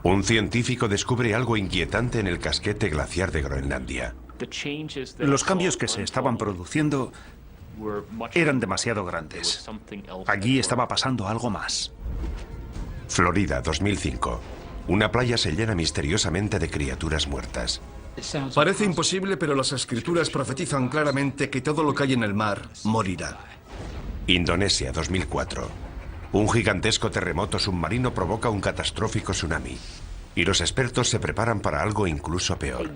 Un científico descubre algo inquietante en el casquete glaciar de Groenlandia. Los cambios que se estaban produciendo eran demasiado grandes. Allí estaba pasando algo más. Florida, 2005. Una playa se llena misteriosamente de criaturas muertas. Parece imposible, pero las escrituras profetizan claramente que todo lo que hay en el mar morirá. Indonesia, 2004. Un gigantesco terremoto submarino provoca un catastrófico tsunami. Y los expertos se preparan para algo incluso peor.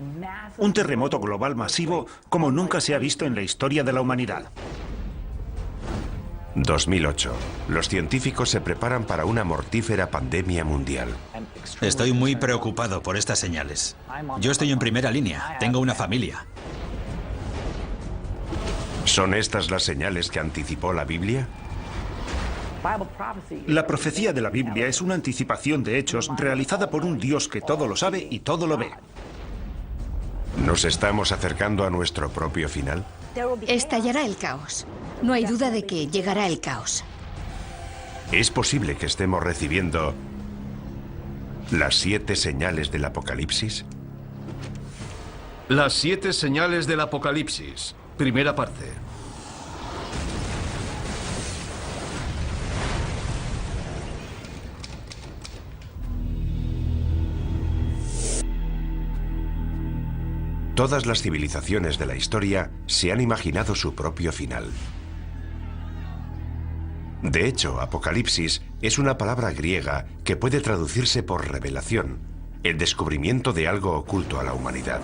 Un terremoto global masivo como nunca se ha visto en la historia de la humanidad. 2008. Los científicos se preparan para una mortífera pandemia mundial. Estoy muy preocupado por estas señales. Yo estoy en primera línea, tengo una familia. ¿Son estas las señales que anticipó la Biblia? La profecía de la Biblia es una anticipación de hechos realizada por un Dios que todo lo sabe y todo lo ve. ¿Nos estamos acercando a nuestro propio final? Estallará el caos. No hay duda de que llegará el caos. ¿Es posible que estemos recibiendo las 7 señales del Apocalipsis? Las 7 señales del Apocalipsis. Primera parte. Todas las civilizaciones de la historia se han imaginado su propio final. De hecho, Apocalipsis es una palabra griega que puede traducirse por revelación, el descubrimiento de algo oculto a la humanidad.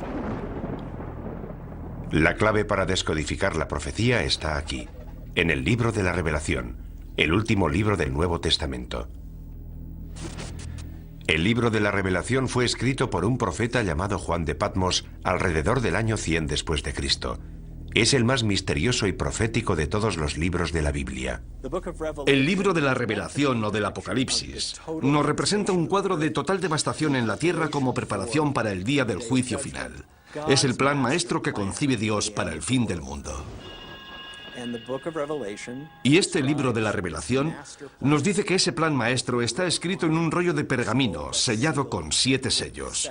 La clave para descodificar la profecía está aquí, en el libro de la Revelación, el último libro del Nuevo Testamento. El libro de la Revelación fue escrito por un profeta llamado Juan de Patmos alrededor del año 100 después de Cristo. Es el más misterioso y profético de todos los libros de la Biblia. El libro de la Revelación o del Apocalipsis nos representa un cuadro de total devastación en la tierra como preparación para el día del juicio final. Es el plan maestro que concibe Dios para el fin del mundo. Y este libro de la Revelación nos dice que ese plan maestro está escrito en un rollo de pergamino sellado con 7 sellos.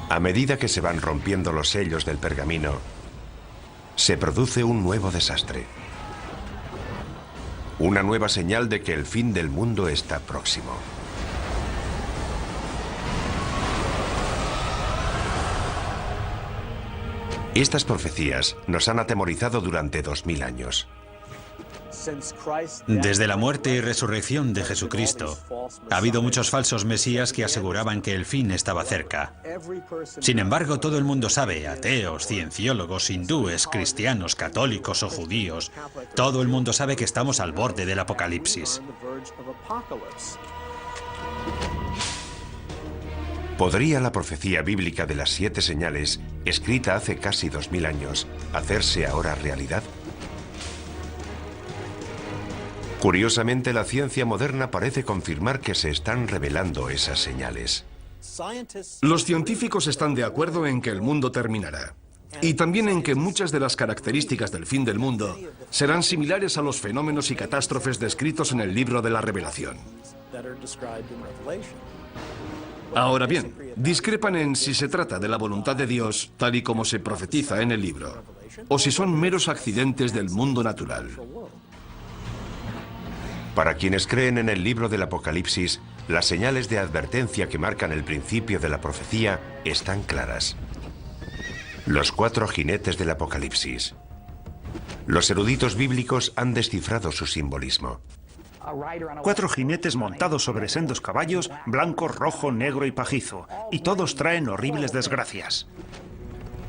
A medida que se van rompiendo los sellos del pergamino, se produce un nuevo desastre. Una nueva señal de que el fin del mundo está próximo. Estas profecías nos han atemorizado durante 2000 años. Desde la muerte y resurrección de Jesucristo, ha habido muchos falsos mesías que aseguraban que el fin estaba cerca. Sin embargo, todo el mundo sabe, ateos, cienciólogos, hindúes, cristianos, católicos o judíos, todo el mundo sabe que estamos al borde del Apocalipsis. ¿Podría la profecía bíblica de las 7 señales, escrita hace casi 2000 años, hacerse ahora realidad? Curiosamente, la ciencia moderna parece confirmar que se están revelando esas señales. Los científicos están de acuerdo en que el mundo terminará. Y también en que muchas de las características del fin del mundo serán similares a los fenómenos y catástrofes descritos en el libro de la Revelación. Ahora bien, discrepan en si se trata de la voluntad de Dios, tal y como se profetiza en el libro, o si son meros accidentes del mundo natural. Para quienes creen en el libro del Apocalipsis, las señales de advertencia que marcan el principio de la profecía están claras. Los 4 jinetes del Apocalipsis. Los eruditos bíblicos han descifrado su simbolismo. 4 jinetes montados sobre sendos caballos, blanco, rojo, negro y pajizo, y todos traen horribles desgracias.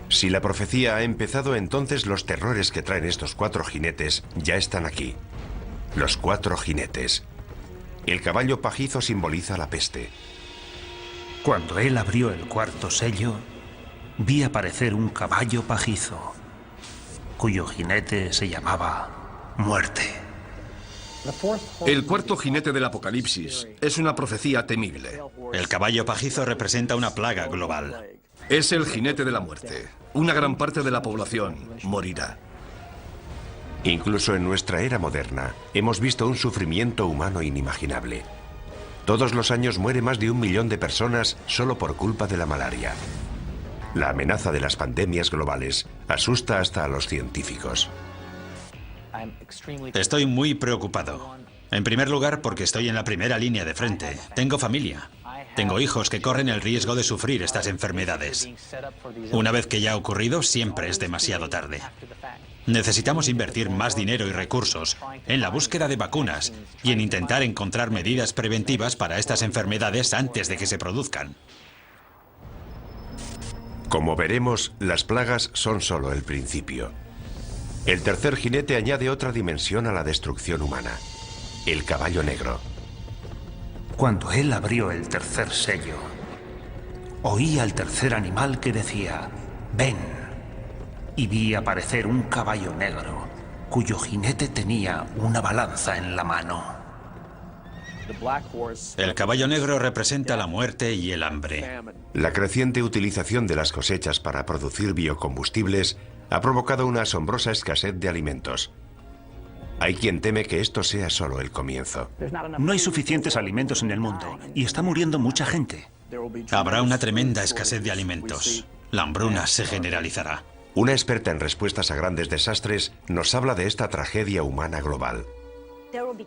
Si la profecía ha empezado, entonces los terrores que traen estos 4 jinetes ya están aquí. Los 4 jinetes. El caballo pajizo simboliza la peste. Cuando él abrió el 4º sello, vi aparecer un caballo pajizo, cuyo jinete se llamaba Muerte. El 4º jinete del Apocalipsis es una profecía temible. El caballo pajizo representa una plaga global. Es el jinete de la muerte. Una gran parte de la población morirá. Incluso en nuestra era moderna, hemos visto un sufrimiento humano inimaginable. Todos los años muere más de 1 millón de personas solo por culpa de la malaria. La amenaza de las pandemias globales asusta hasta a los científicos. Estoy muy preocupado. En primer lugar, porque estoy en la primera línea de frente. Tengo familia. Tengo hijos que corren el riesgo de sufrir estas enfermedades. Una vez que ya ha ocurrido, siempre es demasiado tarde. Necesitamos invertir más dinero y recursos en la búsqueda de vacunas y en intentar encontrar medidas preventivas para estas enfermedades antes de que se produzcan. Como veremos, las plagas son solo el principio. El tercer jinete añade otra dimensión a la destrucción humana: el caballo negro. Cuando él abrió el tercer sello, oí al tercer animal que decía: ven. Y vi aparecer un caballo negro, cuyo jinete tenía una balanza en la mano. El caballo negro representa la muerte y el hambre. La creciente utilización de las cosechas para producir biocombustibles ha provocado una asombrosa escasez de alimentos. Hay quien teme que esto sea solo el comienzo. No hay suficientes alimentos en el mundo y está muriendo mucha gente. Habrá una tremenda escasez de alimentos. La hambruna se generalizará. Una experta en respuestas a grandes desastres nos habla de esta tragedia humana global.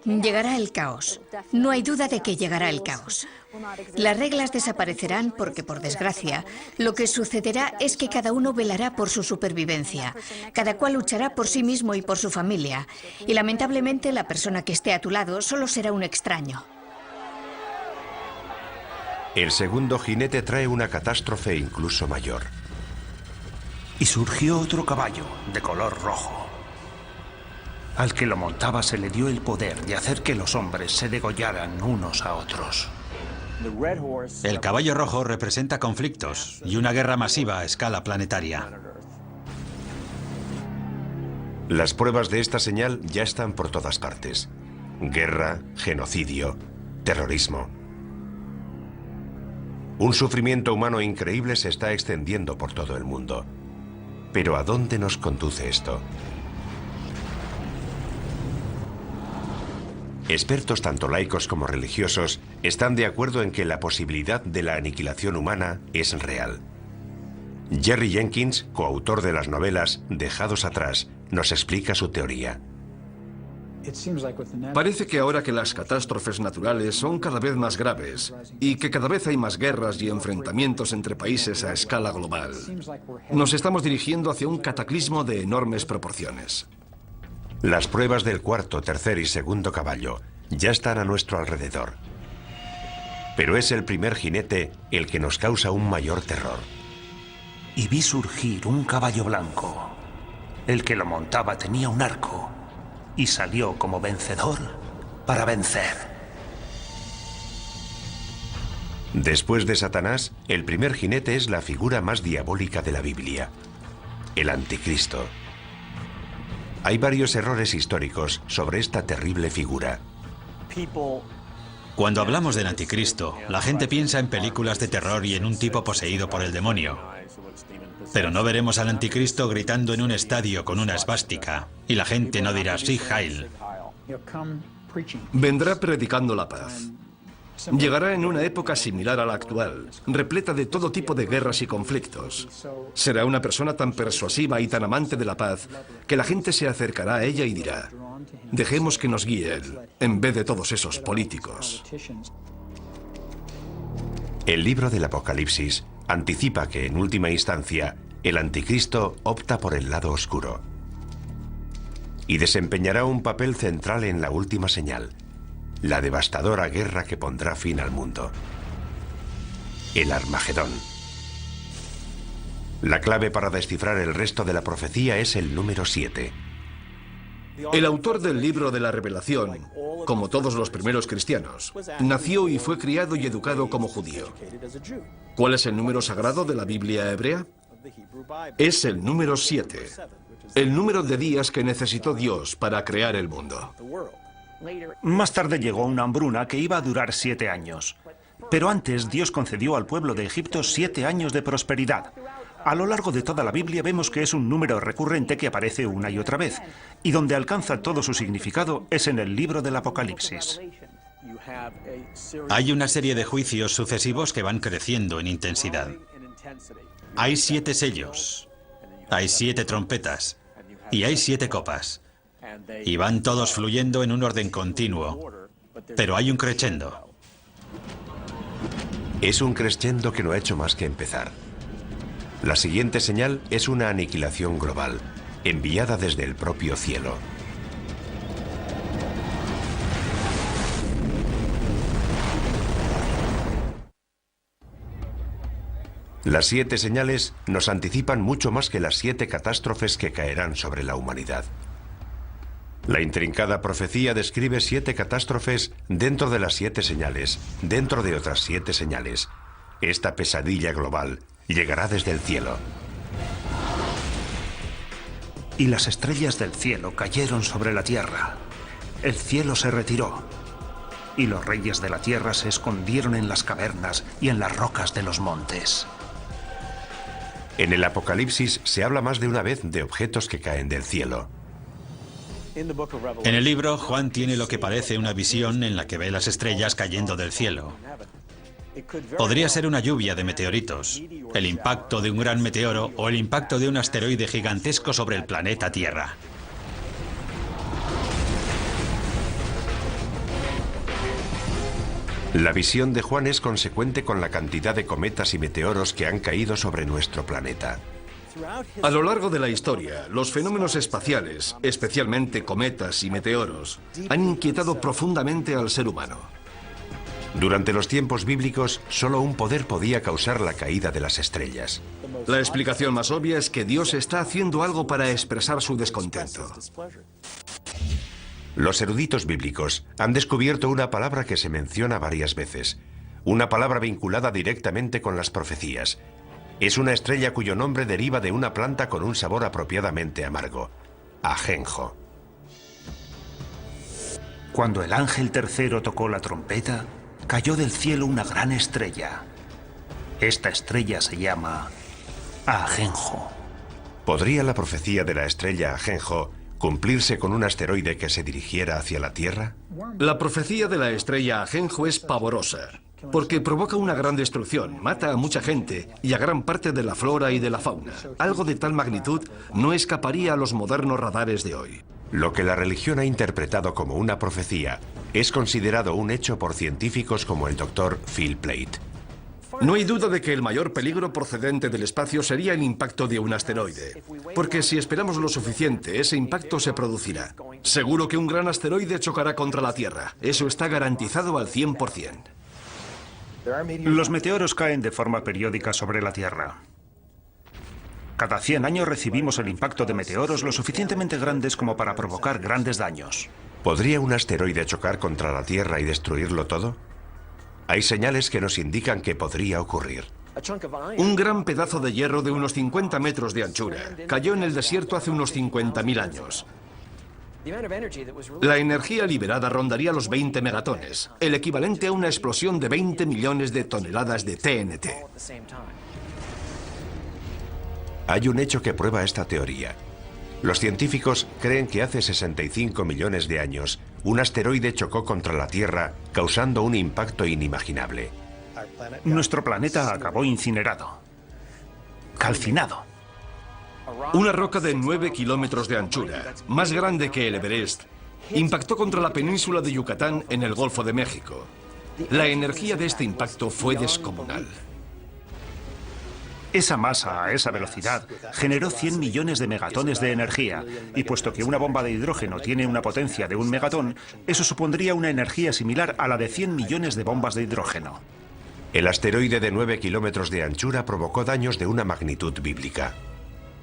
Llegará el caos. No hay duda de que llegará el caos. Las reglas desaparecerán porque, por desgracia, lo que sucederá es que cada uno velará por su supervivencia. Cada cual luchará por sí mismo y por su familia. Y lamentablemente la persona que esté a tu lado solo será un extraño. El segundo jinete trae una catástrofe incluso mayor. Y surgió otro caballo de color rojo. Al que lo montaba se le dio el poder de hacer que los hombres se degollaran unos a otros. El caballo rojo representa conflictos y una guerra masiva a escala planetaria. Las pruebas de esta señal ya están por todas partes. Guerra, genocidio, terrorismo. Un sufrimiento humano increíble se está extendiendo por todo el mundo. Pero ¿a dónde nos conduce esto? Expertos tanto laicos como religiosos están de acuerdo en que la posibilidad de la aniquilación humana es real. Jerry Jenkins, coautor de las novelas Dejados atrás, nos explica su teoría. Parece que ahora que las catástrofes naturales son cada vez más graves y que cada vez hay más guerras y enfrentamientos entre países a escala global, nos estamos dirigiendo hacia un cataclismo de enormes proporciones. Las pruebas del cuarto, tercer y segundo caballo ya están a nuestro alrededor. Pero es el primer jinete el que nos causa un mayor terror. Y vi surgir un caballo blanco. El que lo montaba tenía un arco y salió como vencedor para vencer. Después de Satanás, el primer jinete es la figura más diabólica de la Biblia: el Anticristo. Hay varios errores históricos sobre esta terrible figura. Cuando hablamos del Anticristo, la gente piensa en películas de terror y en un tipo poseído por el demonio. Pero no veremos al Anticristo gritando en un estadio con una esvástica, y la gente no dirá "Sí, Heil". Vendrá predicando la paz. Llegará en una época similar a la actual, repleta de todo tipo de guerras y conflictos. Será una persona tan persuasiva y tan amante de la paz que la gente se acercará a ella y dirá: dejemos que nos guíe él, en vez de todos esos políticos. El libro del Apocalipsis anticipa que, en última instancia, el Anticristo opta por el lado oscuro y desempeñará un papel central en la última señal: la devastadora guerra que pondrá fin al mundo. El Armagedón. La clave para descifrar el resto de la profecía es el número 7. El autor del libro de la Revelación, como todos los primeros cristianos, nació y fue criado y educado como judío. ¿Cuál es el número sagrado de la Biblia hebrea? Es el número 7, el número de días que necesitó Dios para crear el mundo. Más tarde llegó una hambruna que iba a durar 7 años. Pero antes Dios concedió al pueblo de Egipto 7 años de prosperidad. A lo largo de toda la Biblia vemos que es un número recurrente que aparece una y otra vez, y donde alcanza todo su significado es en el libro del Apocalipsis. Hay una serie de juicios sucesivos que van creciendo en intensidad. Hay 7 sellos, hay 7 trompetas y hay 7 copas. Y van todos fluyendo en un orden continuo, pero hay un crescendo. Es un crescendo que no ha hecho más que empezar. La siguiente señal es una aniquilación global, enviada desde el propio cielo. Las 7 señales nos anticipan mucho más que las 7 catástrofes que caerán sobre la humanidad. La intrincada profecía describe 7 catástrofes dentro de las 7 señales, dentro de otras 7 señales. Esta pesadilla global llegará desde el cielo. Y las estrellas del cielo cayeron sobre la tierra. El cielo se retiró. Y los reyes de la tierra se escondieron en las cavernas y en las rocas de los montes. En el Apocalipsis se habla más de una vez de objetos que caen del cielo. En el libro, Juan tiene lo que parece una visión en la que ve las estrellas cayendo del cielo. Podría ser una lluvia de meteoritos, el impacto de un gran meteoro o el impacto de un asteroide gigantesco sobre el planeta Tierra. La visión de Juan es consecuente con la cantidad de cometas y meteoros que han caído sobre nuestro planeta. A lo largo de la historia, los fenómenos espaciales, especialmente cometas y meteoros, han inquietado profundamente al ser humano. Durante los tiempos bíblicos, solo un poder podía causar la caída de las estrellas. La explicación más obvia es que Dios está haciendo algo para expresar su descontento. Los eruditos bíblicos han descubierto una palabra que se menciona varias veces, una palabra vinculada directamente con las profecías. Es una estrella cuyo nombre deriva de una planta con un sabor apropiadamente amargo, ajenjo. Cuando el ángel tercero tocó la trompeta, cayó del cielo una gran estrella. Esta estrella se llama ajenjo. ¿Podría la profecía de la estrella ajenjo cumplirse con un asteroide que se dirigiera hacia la Tierra? La profecía de la estrella ajenjo es pavorosa, porque provoca una gran destrucción, mata a mucha gente y a gran parte de la flora y de la fauna. Algo de tal magnitud no escaparía a los modernos radares de hoy. Lo que la religión ha interpretado como una profecía es considerado un hecho por científicos como el Dr. Phil Plait. No hay duda de que el mayor peligro procedente del espacio sería el impacto de un asteroide, porque si esperamos lo suficiente, ese impacto se producirá. Seguro que un gran asteroide chocará contra la Tierra. Eso está garantizado al 100%. Los meteoros caen de forma periódica sobre la Tierra. Cada 100 años recibimos el impacto de meteoros lo suficientemente grandes como para provocar grandes daños. ¿Podría un asteroide chocar contra la Tierra y destruirlo todo? Hay señales que nos indican que podría ocurrir. Un gran pedazo de hierro de unos 50 metros de anchura cayó en el desierto hace unos 50.000 años. La energía liberada rondaría los 20 megatones, el equivalente a una explosión de 20 millones de toneladas de TNT. Hay un hecho que prueba esta teoría. Los científicos creen que hace 65 millones de años, un asteroide chocó contra la Tierra, causando un impacto inimaginable. Nuestro planeta acabó incinerado, calcinado. Una roca de 9 kilómetros de anchura, más grande que el Everest, impactó contra la península de Yucatán en el Golfo de México. La energía de este impacto fue descomunal. Esa masa, a esa velocidad, generó 100 millones de megatones de energía, y puesto que una bomba de hidrógeno tiene una potencia de 1 megatón, eso supondría una energía similar a la de 100 millones de bombas de hidrógeno. El asteroide de 9 kilómetros de anchura provocó daños de una magnitud bíblica.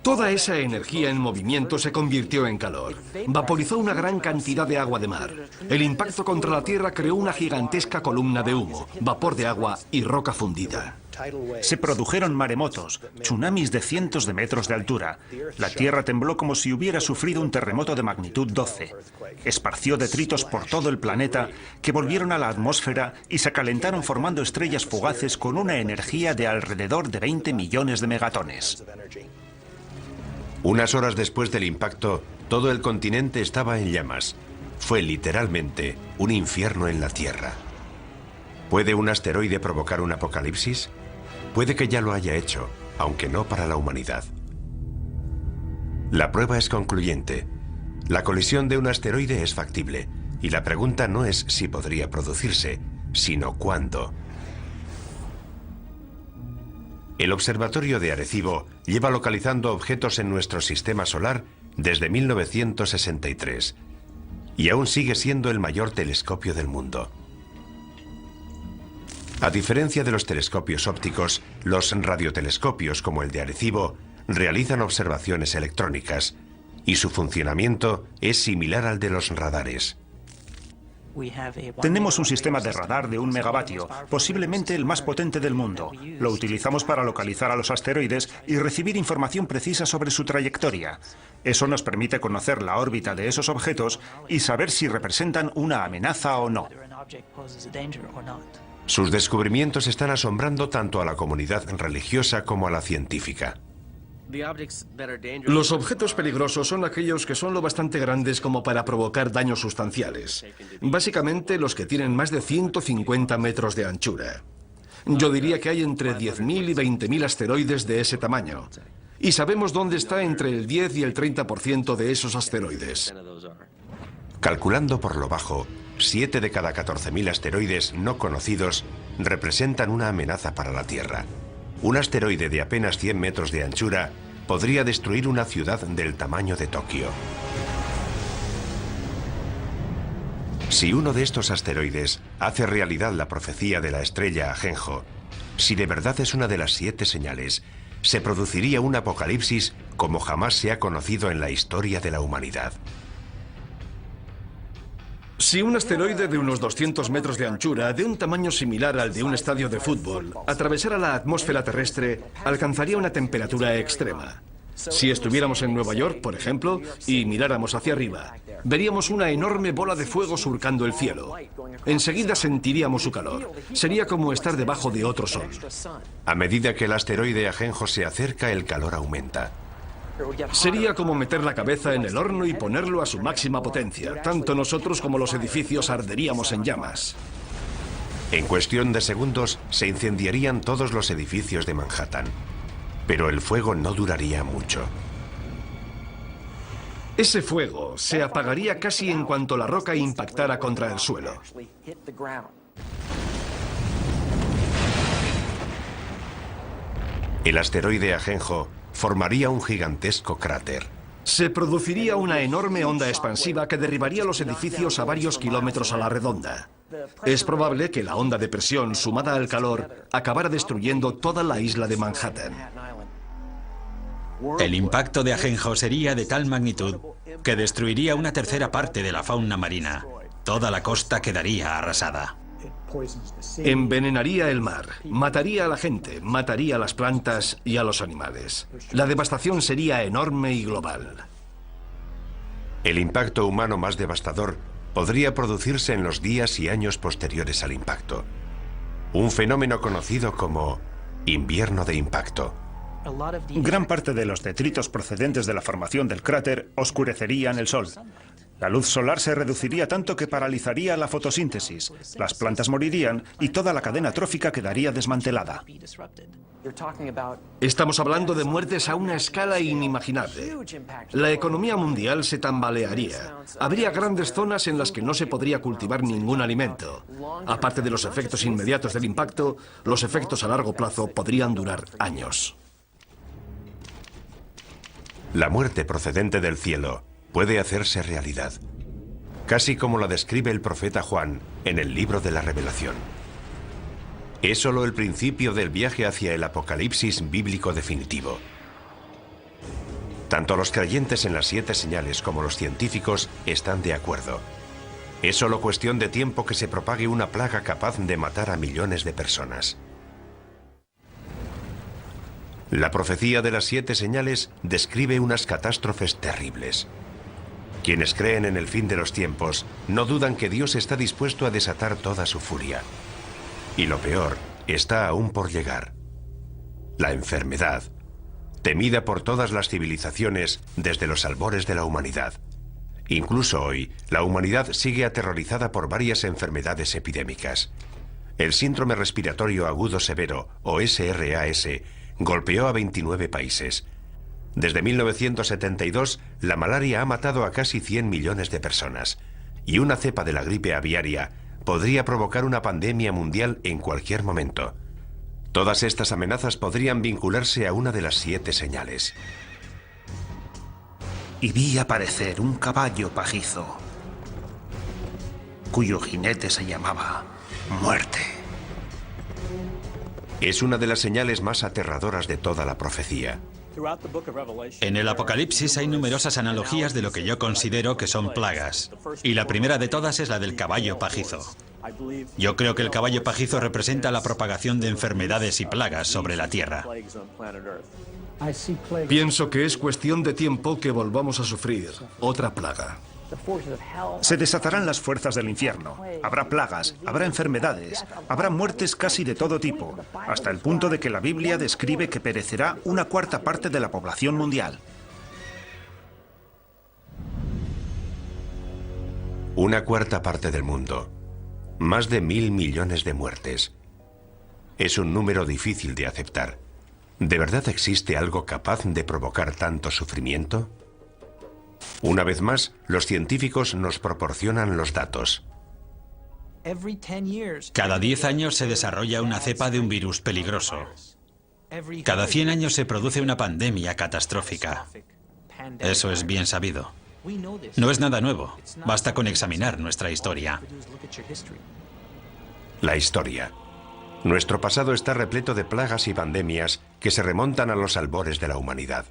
Toda esa energía en movimiento se convirtió en calor. Vaporizó una gran cantidad de agua de mar. El impacto contra la Tierra creó una gigantesca columna de humo, vapor de agua y roca fundida. Se produjeron maremotos, tsunamis de cientos de metros de altura. La Tierra tembló como si hubiera sufrido un terremoto de magnitud 12. Esparció detritos por todo el planeta que volvieron a la atmósfera y se calentaron formando estrellas fugaces con una energía de alrededor de 20 millones de megatones. Unas horas después del impacto, todo el continente estaba en llamas. fue literalmente un infierno en la Tierra. ¿Puede un asteroide provocar un apocalipsis? Puede que ya lo haya hecho, aunque no para la humanidad. La prueba es concluyente. La colisión de un asteroide es factible, y la pregunta no es si podría producirse, sino cuándo. El Observatorio de Arecibo lleva localizando objetos en nuestro sistema solar desde 1963, y aún sigue siendo el mayor telescopio del mundo. A diferencia de los telescopios ópticos, los radiotelescopios como el de Arecibo realizan observaciones electrónicas, y su funcionamiento es similar al de los radares. Tenemos un sistema de radar de 1 megavatio, posiblemente el más potente del mundo. Lo utilizamos para localizar a los asteroides y recibir información precisa sobre su trayectoria. Eso nos permite conocer la órbita de esos objetos y saber si representan una amenaza o no. Sus descubrimientos están asombrando tanto a la comunidad religiosa como a la científica. Los objetos peligrosos son aquellos que son lo bastante grandes como para provocar daños sustanciales. Básicamente los que tienen más de 150 metros de anchura. Yo diría que hay entre 10.000 y 20.000 asteroides de ese tamaño. Y sabemos dónde está entre el 10 y el 30% de esos asteroides. Calculando por lo bajo, 7 de cada 14.000 asteroides no conocidos representan una amenaza para la Tierra. Un asteroide de apenas 100 metros de anchura podría destruir una ciudad del tamaño de Tokio. Si uno de estos asteroides hace realidad la profecía de la estrella Ajenjo, si de verdad es una de las 7 señales, se produciría un apocalipsis como jamás se ha conocido en la historia de la humanidad. Si un asteroide de unos 200 metros de anchura, de un tamaño similar al de un estadio de fútbol, atravesara la atmósfera terrestre, alcanzaría una temperatura extrema. Si estuviéramos en Nueva York, por ejemplo, y miráramos hacia arriba, veríamos una enorme bola de fuego surcando el cielo. Enseguida sentiríamos su calor. Sería como estar debajo de otro sol. A medida que el asteroide Ajenjo se acerca, el calor aumenta. Sería como meter la cabeza en el horno y ponerlo a su máxima potencia. Tanto nosotros como los edificios arderíamos en llamas. En cuestión de segundos, se incendiarían todos los edificios de Manhattan. Pero el fuego no duraría mucho. Ese fuego se apagaría casi en cuanto la roca impactara contra el suelo. El asteroide Ajenjo formaría un gigantesco cráter. Se produciría una enorme onda expansiva que derribaría los edificios a varios kilómetros a la redonda. Es probable que la onda de presión sumada al calor acabara destruyendo toda la isla de Manhattan. El impacto de Ajenjo sería de tal magnitud que destruiría una tercera parte de la fauna marina. Toda la costa quedaría arrasada. Envenenaría el mar, mataría a la gente, mataría a las plantas y a los animales. La devastación sería enorme y global. El impacto humano más devastador podría producirse en los días y años posteriores al impacto. Un fenómeno conocido como invierno de impacto. Gran parte de los detritos procedentes de la formación del cráter oscurecerían el sol. La luz solar se reduciría tanto que paralizaría la fotosíntesis, las plantas morirían y toda la cadena trófica quedaría desmantelada. Estamos hablando de muertes a una escala inimaginable. La economía mundial se tambalearía. Habría grandes zonas en las que no se podría cultivar ningún alimento. Aparte de los efectos inmediatos del impacto, los efectos a largo plazo podrían durar años. La muerte procedente del cielo puede hacerse realidad, casi como la describe el profeta Juan en el libro de la Revelación. Es solo el principio del viaje hacia el apocalipsis bíblico definitivo. Tanto los creyentes en las 7 señales como los científicos están de acuerdo. Es solo cuestión de tiempo que se propague una plaga capaz de matar a millones de personas. La profecía de las 7 señales describe unas catástrofes terribles. Quienes creen en el fin de los tiempos no dudan que Dios está dispuesto a desatar toda su furia. Y lo peor está aún por llegar. La enfermedad, temida por todas las civilizaciones desde los albores de la humanidad. Incluso hoy, la humanidad sigue aterrorizada por varias enfermedades epidémicas. El síndrome respiratorio agudo severo, o SRAS, golpeó a 29 países. Desde 1972, la malaria ha matado a casi 100 millones de personas. Y una cepa de la gripe aviaria podría provocar una pandemia mundial en cualquier momento. Todas estas amenazas podrían vincularse a una de las 7 señales. Y vi aparecer un caballo pajizo, cuyo jinete se llamaba Muerte. Es una de las señales más aterradoras de toda la profecía. En el Apocalipsis hay numerosas analogías de lo que yo considero que son plagas. Y la primera de todas es la del caballo pajizo. Yo creo que el caballo pajizo representa la propagación de enfermedades y plagas sobre la Tierra. Pienso que es cuestión de tiempo que volvamos a sufrir otra plaga. Se desatarán las fuerzas del infierno. Habrá plagas, habrá enfermedades, habrá muertes casi de todo tipo, hasta el punto de que la Biblia describe que perecerá una cuarta parte de la población mundial. Una cuarta parte del mundo. Más de 1.000 millones de muertes. Es un número difícil de aceptar. ¿De verdad existe algo capaz de provocar tanto sufrimiento? Una vez más, los científicos nos proporcionan los datos. Cada 10 años se desarrolla una cepa de un virus peligroso. Cada 100 años se produce una pandemia catastrófica. Eso es bien sabido. No es nada nuevo. Basta con examinar nuestra historia. La historia. Nuestro pasado está repleto de plagas y pandemias que se remontan a los albores de la humanidad.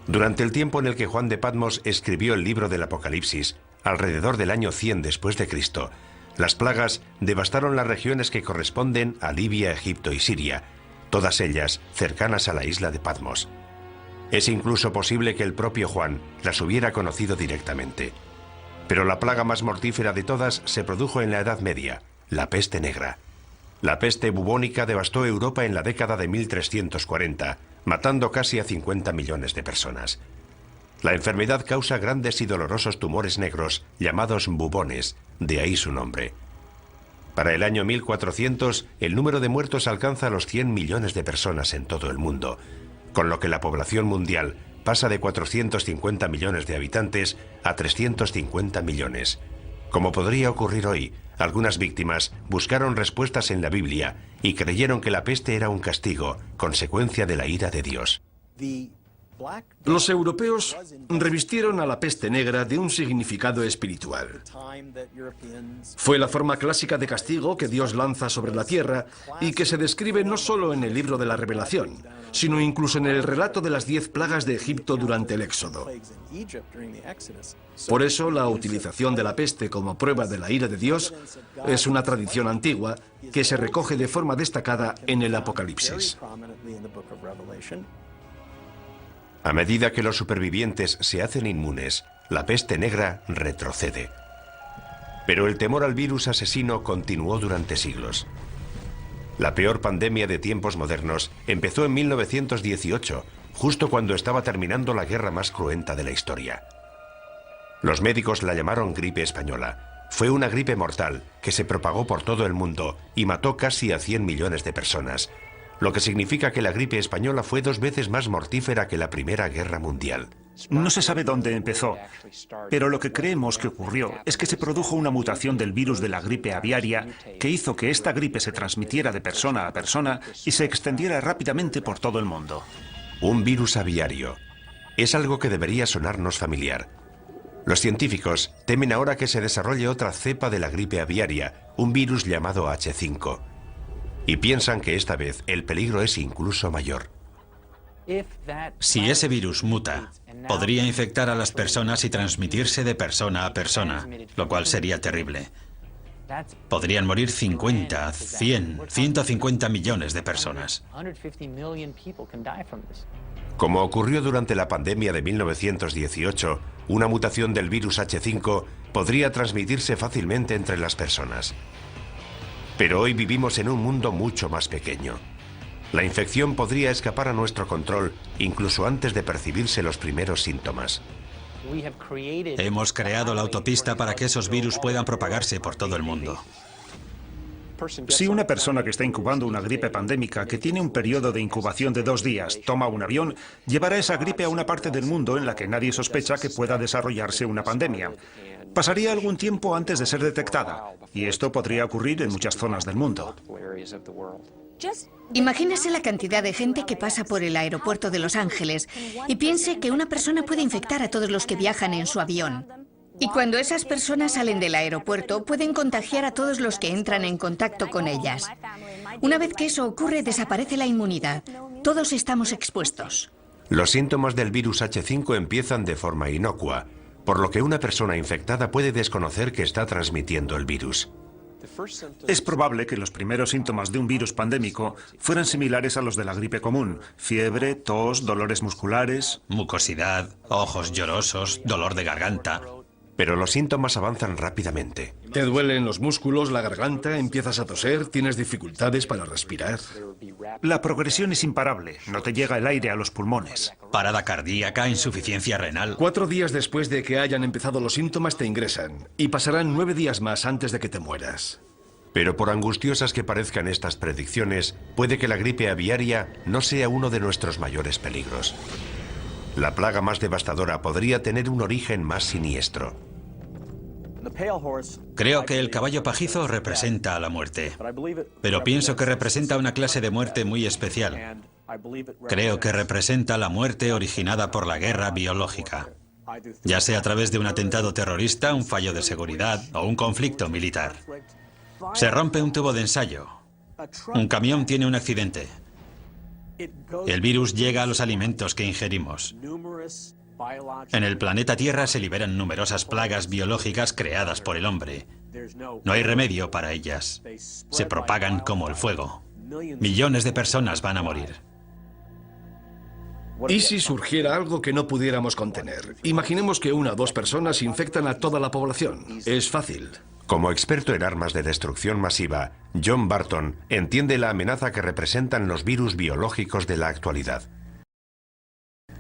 Durante el tiempo en el que Juan de Patmos escribió el libro del Apocalipsis, alrededor del año 100 después de Cristo, las plagas devastaron las regiones que corresponden a Libia, Egipto y Siria, todas ellas cercanas a la isla de Patmos. Es incluso posible que el propio Juan las hubiera conocido directamente. Pero la plaga más mortífera de todas se produjo en la Edad Media, la peste negra. La peste bubónica devastó Europa en la década de 1340, matando casi a 50 millones de personas. La enfermedad causa grandes y dolorosos tumores negros llamados bubones, de ahí su nombre. Para el año 1400, el número de muertos alcanza los 100 millones de personas en todo el mundo, con lo que la población mundial pasa de 450 millones de habitantes a 350 millones. Como podría ocurrir hoy, algunas víctimas buscaron respuestas en la Biblia y creyeron que la peste era un castigo, consecuencia de la ira de Dios. Los europeos revistieron a la peste negra de un significado espiritual. Fue la forma clásica de castigo que Dios lanza sobre la tierra y que se describe no solo en el libro de la Revelación, sino incluso en el relato de las 10 plagas de Egipto durante el Éxodo. Por eso, la utilización de la peste como prueba de la ira de Dios es una tradición antigua que se recoge de forma destacada en el Apocalipsis. A medida que los supervivientes se hacen inmunes, la peste negra retrocede. Pero el temor al virus asesino continuó durante siglos. La peor pandemia de tiempos modernos empezó en 1918, justo cuando estaba terminando la guerra más cruenta de la historia. Los médicos la llamaron gripe española. Fue una gripe mortal que se propagó por todo el mundo y mató casi a 100 millones de personas, lo que significa que la gripe española fue 2 veces más mortífera que la Primera Guerra Mundial. No se sabe dónde empezó, pero lo que creemos que ocurrió es que se produjo una mutación del virus de la gripe aviaria que hizo que esta gripe se transmitiera de persona a persona y se extendiera rápidamente por todo el mundo. Un virus aviario. Es algo que debería sonarnos familiar. Los científicos temen ahora que se desarrolle otra cepa de la gripe aviaria, un virus llamado H5. Y piensan que esta vez el peligro es incluso mayor. Si ese virus muta, podría infectar a las personas y transmitirse de persona a persona, lo cual sería terrible. Podrían morir 50, 100, 150 millones de personas. Como ocurrió durante la pandemia de 1918, una mutación del virus H5 podría transmitirse fácilmente entre las personas. Pero hoy vivimos en un mundo mucho más pequeño. La infección podría escapar a nuestro control incluso antes de percibirse los primeros síntomas. Hemos creado la autopista para que esos virus puedan propagarse por todo el mundo. Si una persona que está incubando una gripe pandémica, que tiene un periodo de incubación de 2 días, toma un avión, llevará esa gripe a una parte del mundo en la que nadie sospecha que pueda desarrollarse una pandemia. Pasaría algún tiempo antes de ser detectada, y esto podría ocurrir en muchas zonas del mundo. Imagínese la cantidad de gente que pasa por el aeropuerto de Los Ángeles y piense que una persona puede infectar a todos los que viajan en su avión. Y cuando esas personas salen del aeropuerto, pueden contagiar a todos los que entran en contacto con ellas. Una vez que eso ocurre, desaparece la inmunidad. Todos estamos expuestos. Los síntomas del virus H5 empiezan de forma inocua, por lo que una persona infectada puede desconocer que está transmitiendo el virus. Es probable que los primeros síntomas de un virus pandémico fueran similares a los de la gripe común: fiebre, tos, dolores musculares, Mucosidad, ojos llorosos, dolor de garganta. Pero los síntomas avanzan rápidamente. Te duelen los músculos, la garganta, empiezas a toser, tienes dificultades para respirar. La progresión es imparable, no te llega el aire a los pulmones. Parada cardíaca, insuficiencia renal. 4 días después de que hayan empezado los síntomas te ingresan y pasarán 9 días más antes de que te mueras. Pero por angustiosas que parezcan estas predicciones, puede que la gripe aviaria no sea uno de nuestros mayores peligros. La plaga más devastadora podría tener un origen más siniestro. Creo que el caballo pajizo representa a la muerte, pero pienso que representa una clase de muerte muy especial. Creo que representa la muerte originada por la guerra biológica, ya sea a través de un atentado terrorista, un fallo de seguridad o un conflicto militar. Se rompe un tubo de ensayo. Un camión tiene un accidente. El virus llega a los alimentos que ingerimos. En el planeta Tierra se liberan numerosas plagas biológicas creadas por el hombre. No hay remedio para ellas. Se propagan como el fuego. Millones de personas van a morir. ¿Y si surgiera algo que no pudiéramos contener? Imaginemos que 1 o 2 personas infectan a toda la población. Es fácil. Como experto en armas de destrucción masiva, John Barton entiende la amenaza que representan los virus biológicos de la actualidad.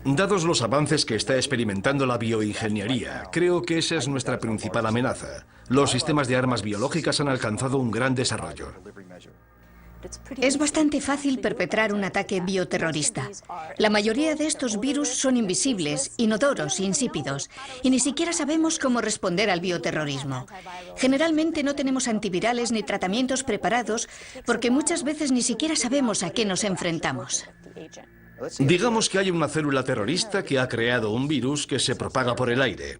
Dados los avances que está experimentando la bioingeniería, creo que esa es nuestra principal amenaza. Los sistemas de armas biológicas han alcanzado un gran desarrollo. Es bastante fácil perpetrar un ataque bioterrorista. La mayoría de estos virus son invisibles, inodoros, insípidos, y ni siquiera sabemos cómo responder al bioterrorismo. Generalmente no tenemos antivirales ni tratamientos preparados porque muchas veces ni siquiera sabemos a qué nos enfrentamos. Digamos que hay una célula terrorista que ha creado un virus que se propaga por el aire.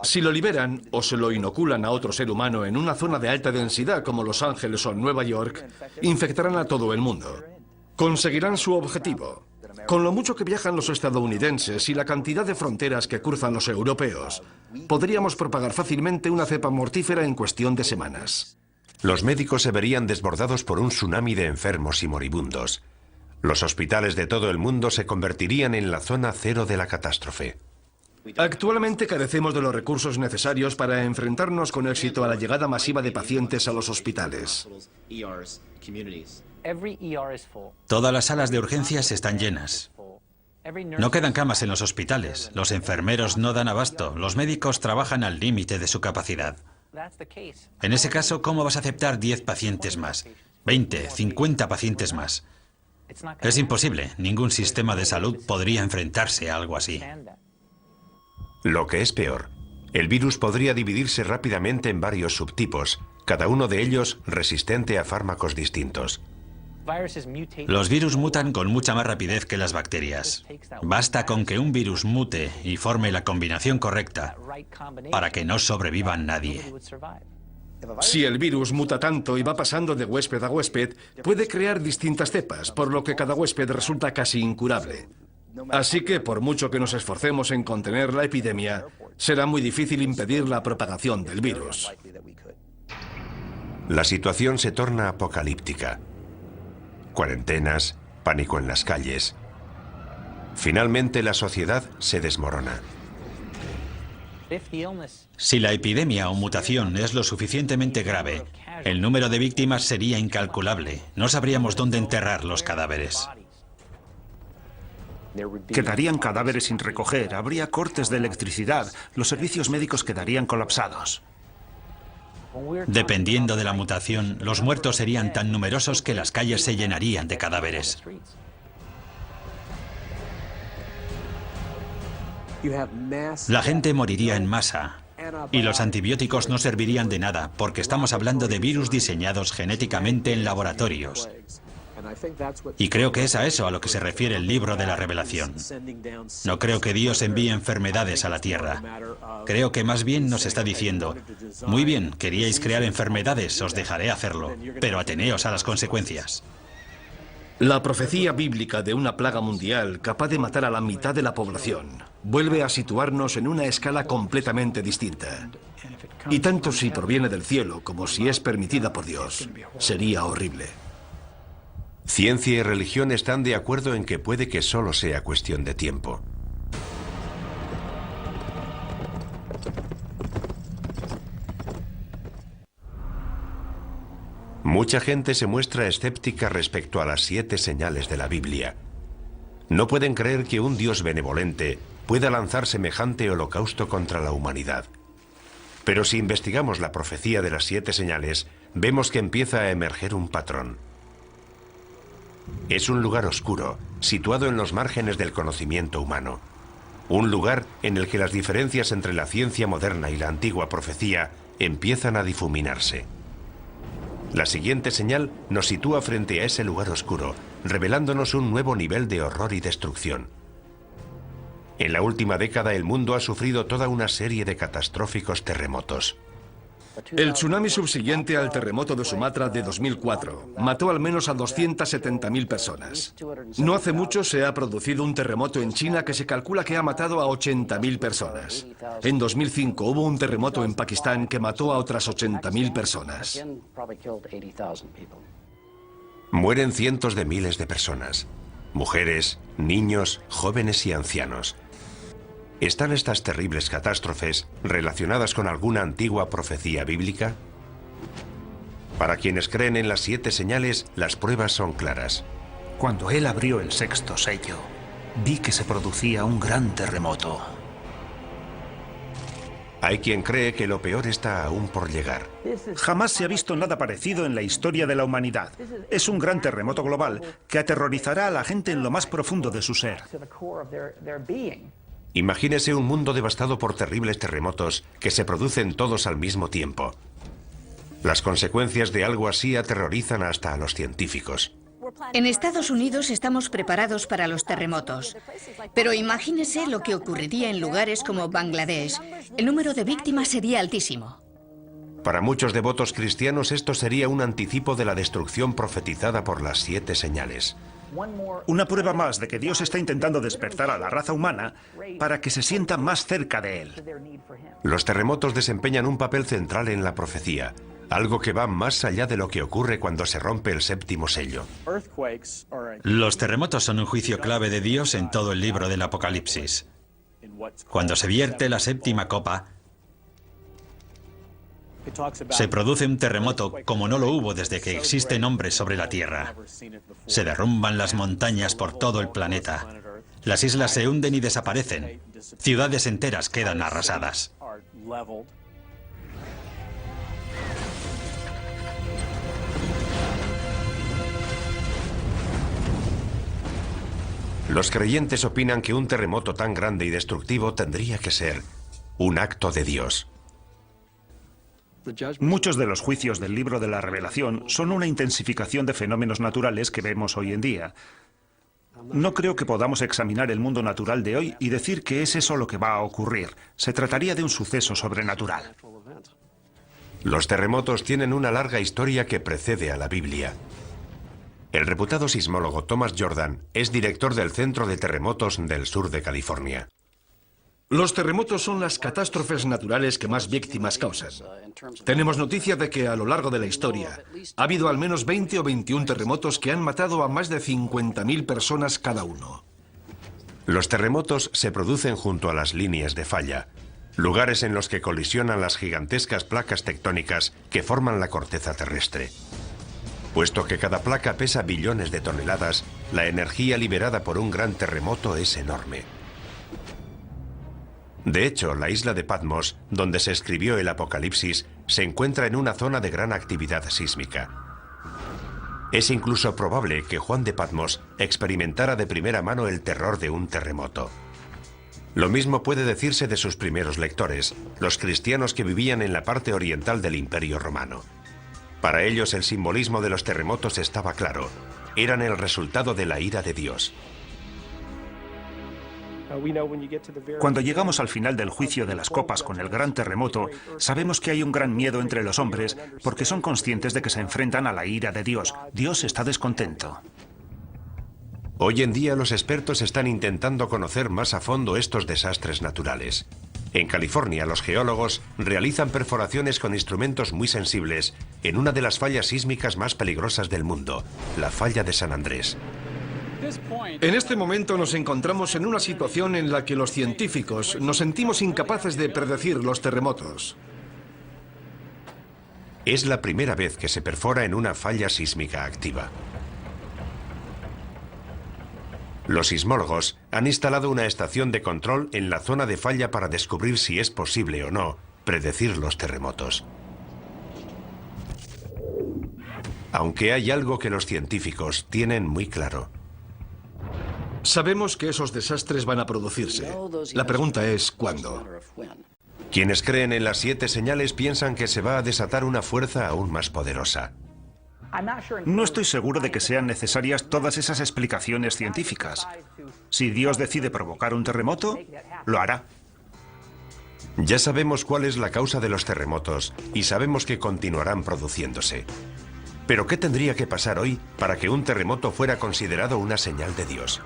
Si lo liberan o se lo inoculan a otro ser humano en una zona de alta densidad como Los Ángeles o Nueva York, infectarán a todo el mundo. Conseguirán su objetivo. Con lo mucho que viajan los estadounidenses y la cantidad de fronteras que cruzan los europeos, podríamos propagar fácilmente una cepa mortífera en cuestión de semanas. Los médicos se verían desbordados por un tsunami de enfermos y moribundos. Los hospitales de todo el mundo se convertirían en la zona cero de la catástrofe. Actualmente carecemos de los recursos necesarios para enfrentarnos con éxito a la llegada masiva de pacientes a los hospitales. Todas las salas de urgencias están llenas. No quedan camas en los hospitales. Los enfermeros no dan abasto. Los médicos trabajan al límite de su capacidad. En ese caso, ¿cómo vas a aceptar 10 pacientes más? 20, 50 pacientes más. Es imposible. Ningún sistema de salud podría enfrentarse a algo así. Lo que es peor, el virus podría dividirse rápidamente en varios subtipos, cada uno de ellos resistente a fármacos distintos. Los virus mutan con mucha más rapidez que las bacterias. Basta con que un virus mute y forme la combinación correcta para que no sobreviva nadie. Si el virus muta tanto y va pasando de huésped a huésped, puede crear distintas cepas, por lo que cada huésped resulta casi incurable. Así que, por mucho que nos esforcemos en contener la epidemia, será muy difícil impedir la propagación del virus. La situación se torna apocalíptica. Cuarentenas, pánico en las calles. Finalmente, la sociedad se desmorona. Si la epidemia o mutación es lo suficientemente grave, el número de víctimas sería incalculable. No sabríamos dónde enterrar los cadáveres. Quedarían cadáveres sin recoger, habría cortes de electricidad, los servicios médicos quedarían colapsados. Dependiendo de la mutación, los muertos serían tan numerosos que las calles se llenarían de cadáveres. La gente moriría en masa y los antibióticos no servirían de nada porque estamos hablando de virus diseñados genéticamente en laboratorios. Y creo que es a eso a lo que se refiere el libro de la Revelación. No creo que Dios envíe enfermedades a la tierra. Creo que más bien nos está diciendo, muy bien, queríais crear enfermedades, os dejaré hacerlo, pero ateneos a las consecuencias. La profecía bíblica de una plaga mundial capaz de matar a la mitad de la población vuelve a situarnos en una escala completamente distinta. Y tanto si proviene del cielo como si es permitida por Dios, sería horrible. Ciencia y religión están de acuerdo en que puede que solo sea cuestión de tiempo. Mucha gente se muestra escéptica respecto a las 7 señales de la Biblia. No pueden creer que un Dios benevolente pueda lanzar semejante holocausto contra la humanidad. Pero si investigamos la profecía de las 7 señales, vemos que empieza a emerger un patrón. Es un lugar oscuro, situado en los márgenes del conocimiento humano. Un lugar en el que las diferencias entre la ciencia moderna y la antigua profecía empiezan a difuminarse. La siguiente señal nos sitúa frente a ese lugar oscuro, revelándonos un nuevo nivel de horror y destrucción. En la última década el mundo ha sufrido toda una serie de catastróficos terremotos. El tsunami subsiguiente al terremoto de Sumatra de 2004 mató al menos a 270.000 personas. No hace mucho se ha producido un terremoto en China que se calcula que ha matado a 80.000 personas. En 2005 hubo un terremoto en Pakistán que mató a otras 80.000 personas. Mueren cientos de miles de personas. Mujeres, niños, jóvenes y ancianos. ¿Están estas terribles catástrofes relacionadas con alguna antigua profecía bíblica? Para quienes creen en las 7 señales, las pruebas son claras. Cuando él abrió el 6º sello, vi que se producía un gran terremoto. Hay quien cree que lo peor está aún por llegar. Jamás se ha visto nada parecido en la historia de la humanidad. Es un gran terremoto global que aterrorizará a la gente en lo más profundo de su ser. Imagínese un mundo devastado por terribles terremotos que se producen todos al mismo tiempo. Las consecuencias de algo así aterrorizan hasta a los científicos. En Estados Unidos estamos preparados para los terremotos, pero imagínese lo que ocurriría en lugares como Bangladesh. El número de víctimas sería altísimo. Para muchos devotos cristianos esto sería un anticipo de la destrucción profetizada por las 7 señales. Una prueba más de que Dios está intentando despertar a la raza humana para que se sienta más cerca de Él. Los terremotos desempeñan un papel central en la profecía, algo que va más allá de lo que ocurre cuando se rompe el 7º sello. Los terremotos son un juicio clave de Dios en todo el libro del Apocalipsis. Cuando se vierte la 7ª copa, se produce un terremoto como no lo hubo desde que existen hombres sobre la Tierra. Se derrumban las montañas por todo el planeta. Las islas se hunden y desaparecen. Ciudades enteras quedan arrasadas. Los creyentes opinan que un terremoto tan grande y destructivo tendría que ser un acto de Dios. Muchos de los juicios del libro de la Revelación son una intensificación de fenómenos naturales que vemos hoy en día. No creo que podamos examinar el mundo natural de hoy y decir que es eso lo que va a ocurrir. Se trataría de un suceso sobrenatural. Los terremotos tienen una larga historia que precede a la Biblia. El reputado sismólogo Thomas Jordan es director del Centro de Terremotos del sur de California. Los terremotos son las catástrofes naturales que más víctimas causan. Tenemos noticia de que a lo largo de la historia ha habido al menos 20 o 21 terremotos que han matado a más de 50.000 personas cada uno. Los terremotos se producen junto a las líneas de falla, lugares en los que colisionan las gigantescas placas tectónicas que forman la corteza terrestre. Puesto que cada placa pesa billones de toneladas, la energía liberada por un gran terremoto es enorme. De hecho, la isla de Patmos, donde se escribió el Apocalipsis, se encuentra en una zona de gran actividad sísmica. Es incluso probable que Juan de Patmos experimentara de primera mano el terror de un terremoto. Lo mismo puede decirse de sus primeros lectores, los cristianos que vivían en la parte oriental del Imperio Romano. Para ellos el simbolismo de los terremotos estaba claro. Eran el resultado de la ira de Dios. Cuando llegamos al final del juicio de las copas con el gran terremoto, sabemos que hay un gran miedo entre los hombres porque son conscientes de que se enfrentan a la ira de Dios. Dios está descontento. Hoy en día los expertos están intentando conocer más a fondo estos desastres naturales. En California, los geólogos realizan perforaciones con instrumentos muy sensibles en una de las fallas sísmicas más peligrosas del mundo, la falla de San Andrés. En este momento nos encontramos en una situación en la que los científicos nos sentimos incapaces de predecir los terremotos. Es la primera vez que se perfora en una falla sísmica activa. Los sismólogos han instalado una estación de control en la zona de falla para descubrir si es posible o no predecir los terremotos. Aunque hay algo que los científicos tienen muy claro. Sabemos que esos desastres van a producirse. La pregunta es, ¿cuándo? Quienes creen en las 7 señales piensan que se va a desatar una fuerza aún más poderosa. No estoy seguro de que sean necesarias todas esas explicaciones científicas. Si Dios decide provocar un terremoto, lo hará. Ya sabemos cuál es la causa de los terremotos y sabemos que continuarán produciéndose. Pero ¿qué tendría que pasar hoy para que un terremoto fuera considerado una señal de Dios?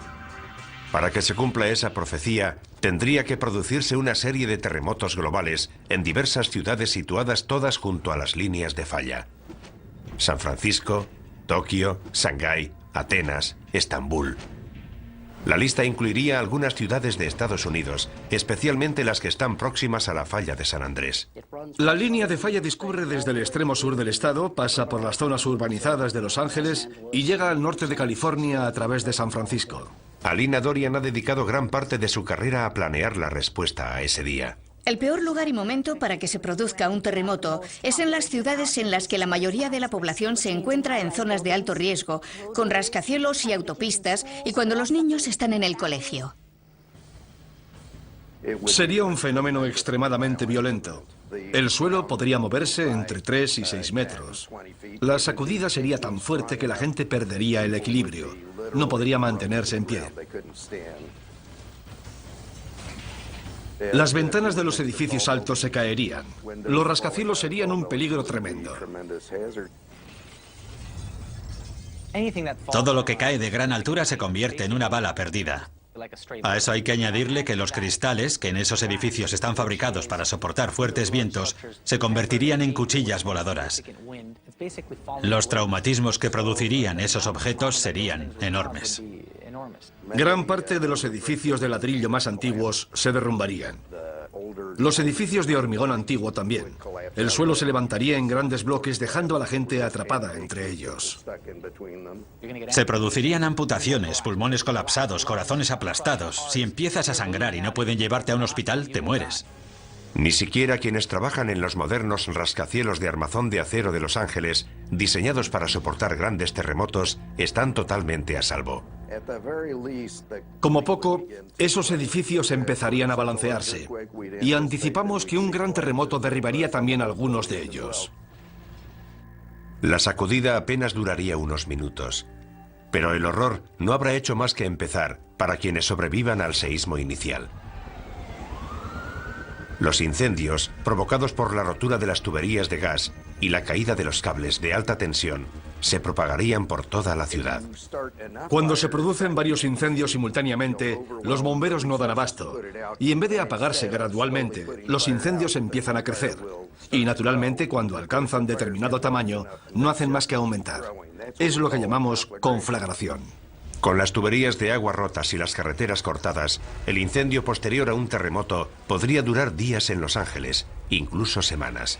Para que se cumpla esa profecía, tendría que producirse una serie de terremotos globales en diversas ciudades situadas todas junto a las líneas de falla. San Francisco, Tokio, Shanghái, Atenas, Estambul. La lista incluiría algunas ciudades de Estados Unidos, especialmente las que están próximas a la falla de San Andrés. La línea de falla discurre desde el extremo sur del estado, pasa por las zonas urbanizadas de Los Ángeles y llega al norte de California a través de San Francisco. Alina Dorian ha dedicado gran parte de su carrera a planear la respuesta a ese día. El peor lugar y momento para que se produzca un terremoto es en las ciudades en las que la mayoría de la población se encuentra en zonas de alto riesgo, con rascacielos y autopistas, y cuando los niños están en el colegio. Sería un fenómeno extremadamente violento. El suelo podría moverse entre 3 y 6 metros. La sacudida sería tan fuerte que la gente perdería el equilibrio. No podría mantenerse en pie. Las ventanas de los edificios altos se caerían. Los rascacielos serían un peligro tremendo. Todo lo que cae de gran altura se convierte en una bala perdida. A eso hay que añadirle que los cristales, que en esos edificios están fabricados para soportar fuertes vientos, se convertirían en cuchillas voladoras. Los traumatismos que producirían esos objetos serían enormes. Gran parte de los edificios de ladrillo más antiguos se derrumbarían. Los edificios de hormigón antiguo también. El suelo se levantaría en grandes bloques dejando a la gente atrapada entre ellos. Se producirían amputaciones, pulmones colapsados, corazones aplastados. Si empiezas a sangrar y no pueden llevarte a un hospital, te mueres. Ni siquiera quienes trabajan en los modernos rascacielos de armazón de acero de Los Ángeles, diseñados para soportar grandes terremotos, están totalmente a salvo. Como poco, esos edificios empezarían a balancearse, y anticipamos que un gran terremoto derribaría también algunos de ellos. La sacudida apenas duraría unos minutos, pero el horror no habrá hecho más que empezar para quienes sobrevivan al seísmo inicial. Los incendios, provocados por la rotura de las tuberías de gas y la caída de los cables de alta tensión, se propagarían por toda la ciudad. Cuando se producen varios incendios simultáneamente, los bomberos no dan abasto. Y en vez de apagarse gradualmente, los incendios empiezan a crecer. Y naturalmente, cuando alcanzan determinado tamaño, no hacen más que aumentar. Es lo que llamamos conflagración. Con las tuberías de agua rotas y las carreteras cortadas, el incendio posterior a un terremoto podría durar días en Los Ángeles, incluso semanas.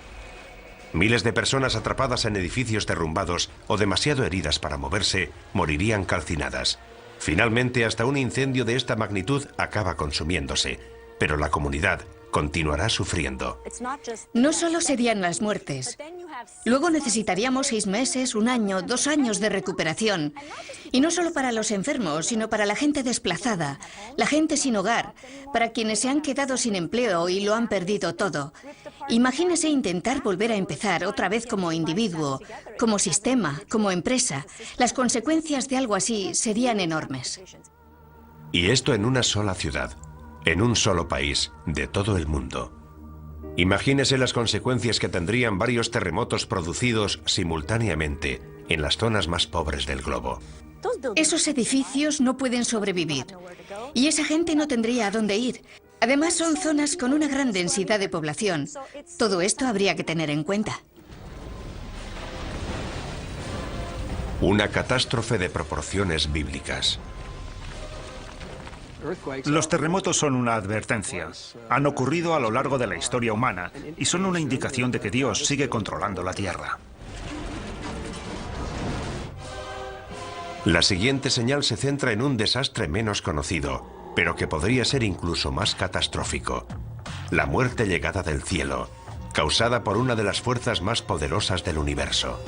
Miles de personas atrapadas en edificios derrumbados o demasiado heridas para moverse morirían calcinadas. Finalmente, hasta un incendio de esta magnitud acaba consumiéndose, pero la comunidad continuará sufriendo. No solo serían las muertes. Luego necesitaríamos 6 meses, 1 año, 2 años de recuperación. Y no solo para los enfermos, sino para la gente desplazada, la gente sin hogar, para quienes se han quedado sin empleo y lo han perdido todo. Imagínese intentar volver a empezar otra vez como individuo, como sistema, como empresa. Las consecuencias de algo así serían enormes. Y esto en una sola ciudad, en un solo país, de todo el mundo. Imagínese las consecuencias que tendrían varios terremotos producidos simultáneamente en las zonas más pobres del globo. Esos edificios no pueden sobrevivir. Y esa gente no tendría a dónde ir. Además, son zonas con una gran densidad de población. Todo esto habría que tener en cuenta. Una catástrofe de proporciones bíblicas. Los terremotos son una advertencia. Han ocurrido a lo largo de la historia humana y son una indicación de que Dios sigue controlando la Tierra. La siguiente señal se centra en un desastre menos conocido, pero que podría ser incluso más catastrófico. La muerte llegada del cielo, causada por una de las fuerzas más poderosas del universo.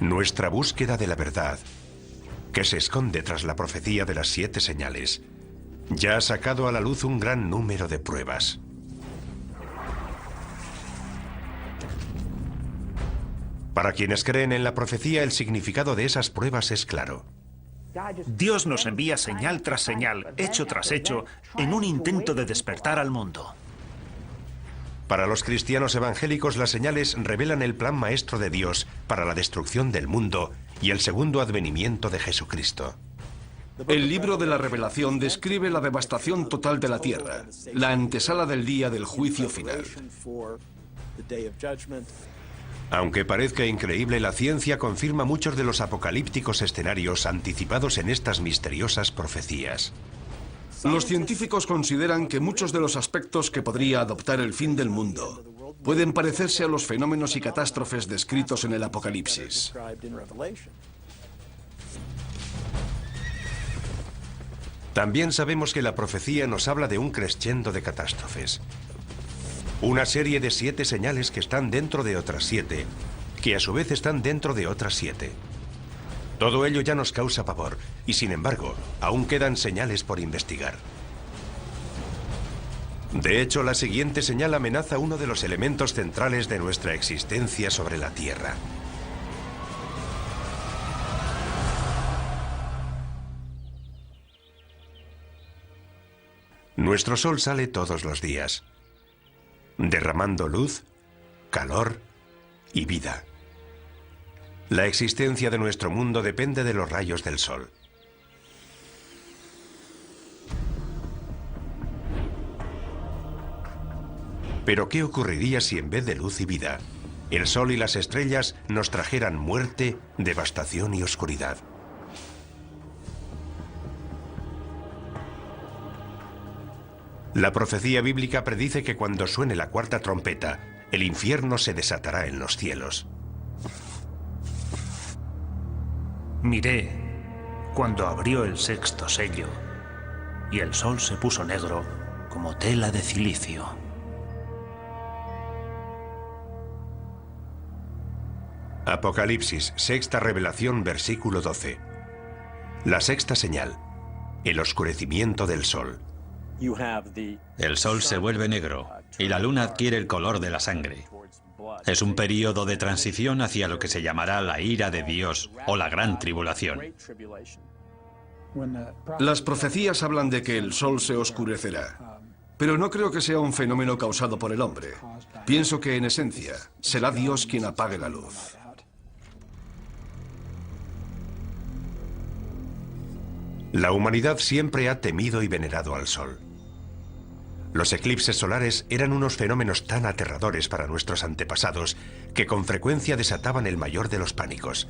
Nuestra búsqueda de la verdad, que se esconde tras la profecía de las 7 señales, ya ha sacado a la luz un gran número de pruebas. Para quienes creen en la profecía, el significado de esas pruebas es claro. Dios nos envía señal tras señal, hecho tras hecho, en un intento de despertar al mundo. Para los cristianos evangélicos, las señales revelan el plan maestro de Dios para la destrucción del mundo y el segundo advenimiento de Jesucristo. El libro de la Revelación describe la devastación total de la tierra, la antesala del día del juicio final. Aunque parezca increíble, la ciencia confirma muchos de los apocalípticos escenarios anticipados en estas misteriosas profecías. Los científicos consideran que muchos de los aspectos que podría adoptar el fin del mundo pueden parecerse a los fenómenos y catástrofes descritos en el Apocalipsis. También sabemos que la profecía nos habla de un crescendo de catástrofes. Una serie de 7 señales que están dentro de otras 7, que a su vez están dentro de otras 7. Todo ello ya nos causa pavor, y sin embargo, aún quedan señales por investigar. De hecho, la siguiente señal amenaza uno de los elementos centrales de nuestra existencia sobre la Tierra. Nuestro sol sale todos los días, derramando luz, calor y vida. La existencia de nuestro mundo depende de los rayos del sol. Pero ¿qué ocurriría si en vez de luz y vida, el sol y las estrellas nos trajeran muerte, devastación y oscuridad? La profecía bíblica predice que cuando suene la 4ª trompeta, el infierno se desatará en los cielos. Miré cuando abrió el 6º sello y el sol se puso negro como tela de cilicio. Apocalipsis, 6ª revelación, versículo 12. La 6ª señal, el oscurecimiento del sol. El sol se vuelve negro y la luna adquiere el color de la sangre. Es un período de transición hacia lo que se llamará la ira de Dios o la gran tribulación. Las profecías hablan de que el sol se oscurecerá, pero no creo que sea un fenómeno causado por el hombre. Pienso que, en esencia, será Dios quien apague la luz. La humanidad siempre ha temido y venerado al sol. Los eclipses solares eran unos fenómenos tan aterradores para nuestros antepasados que con frecuencia desataban el mayor de los pánicos.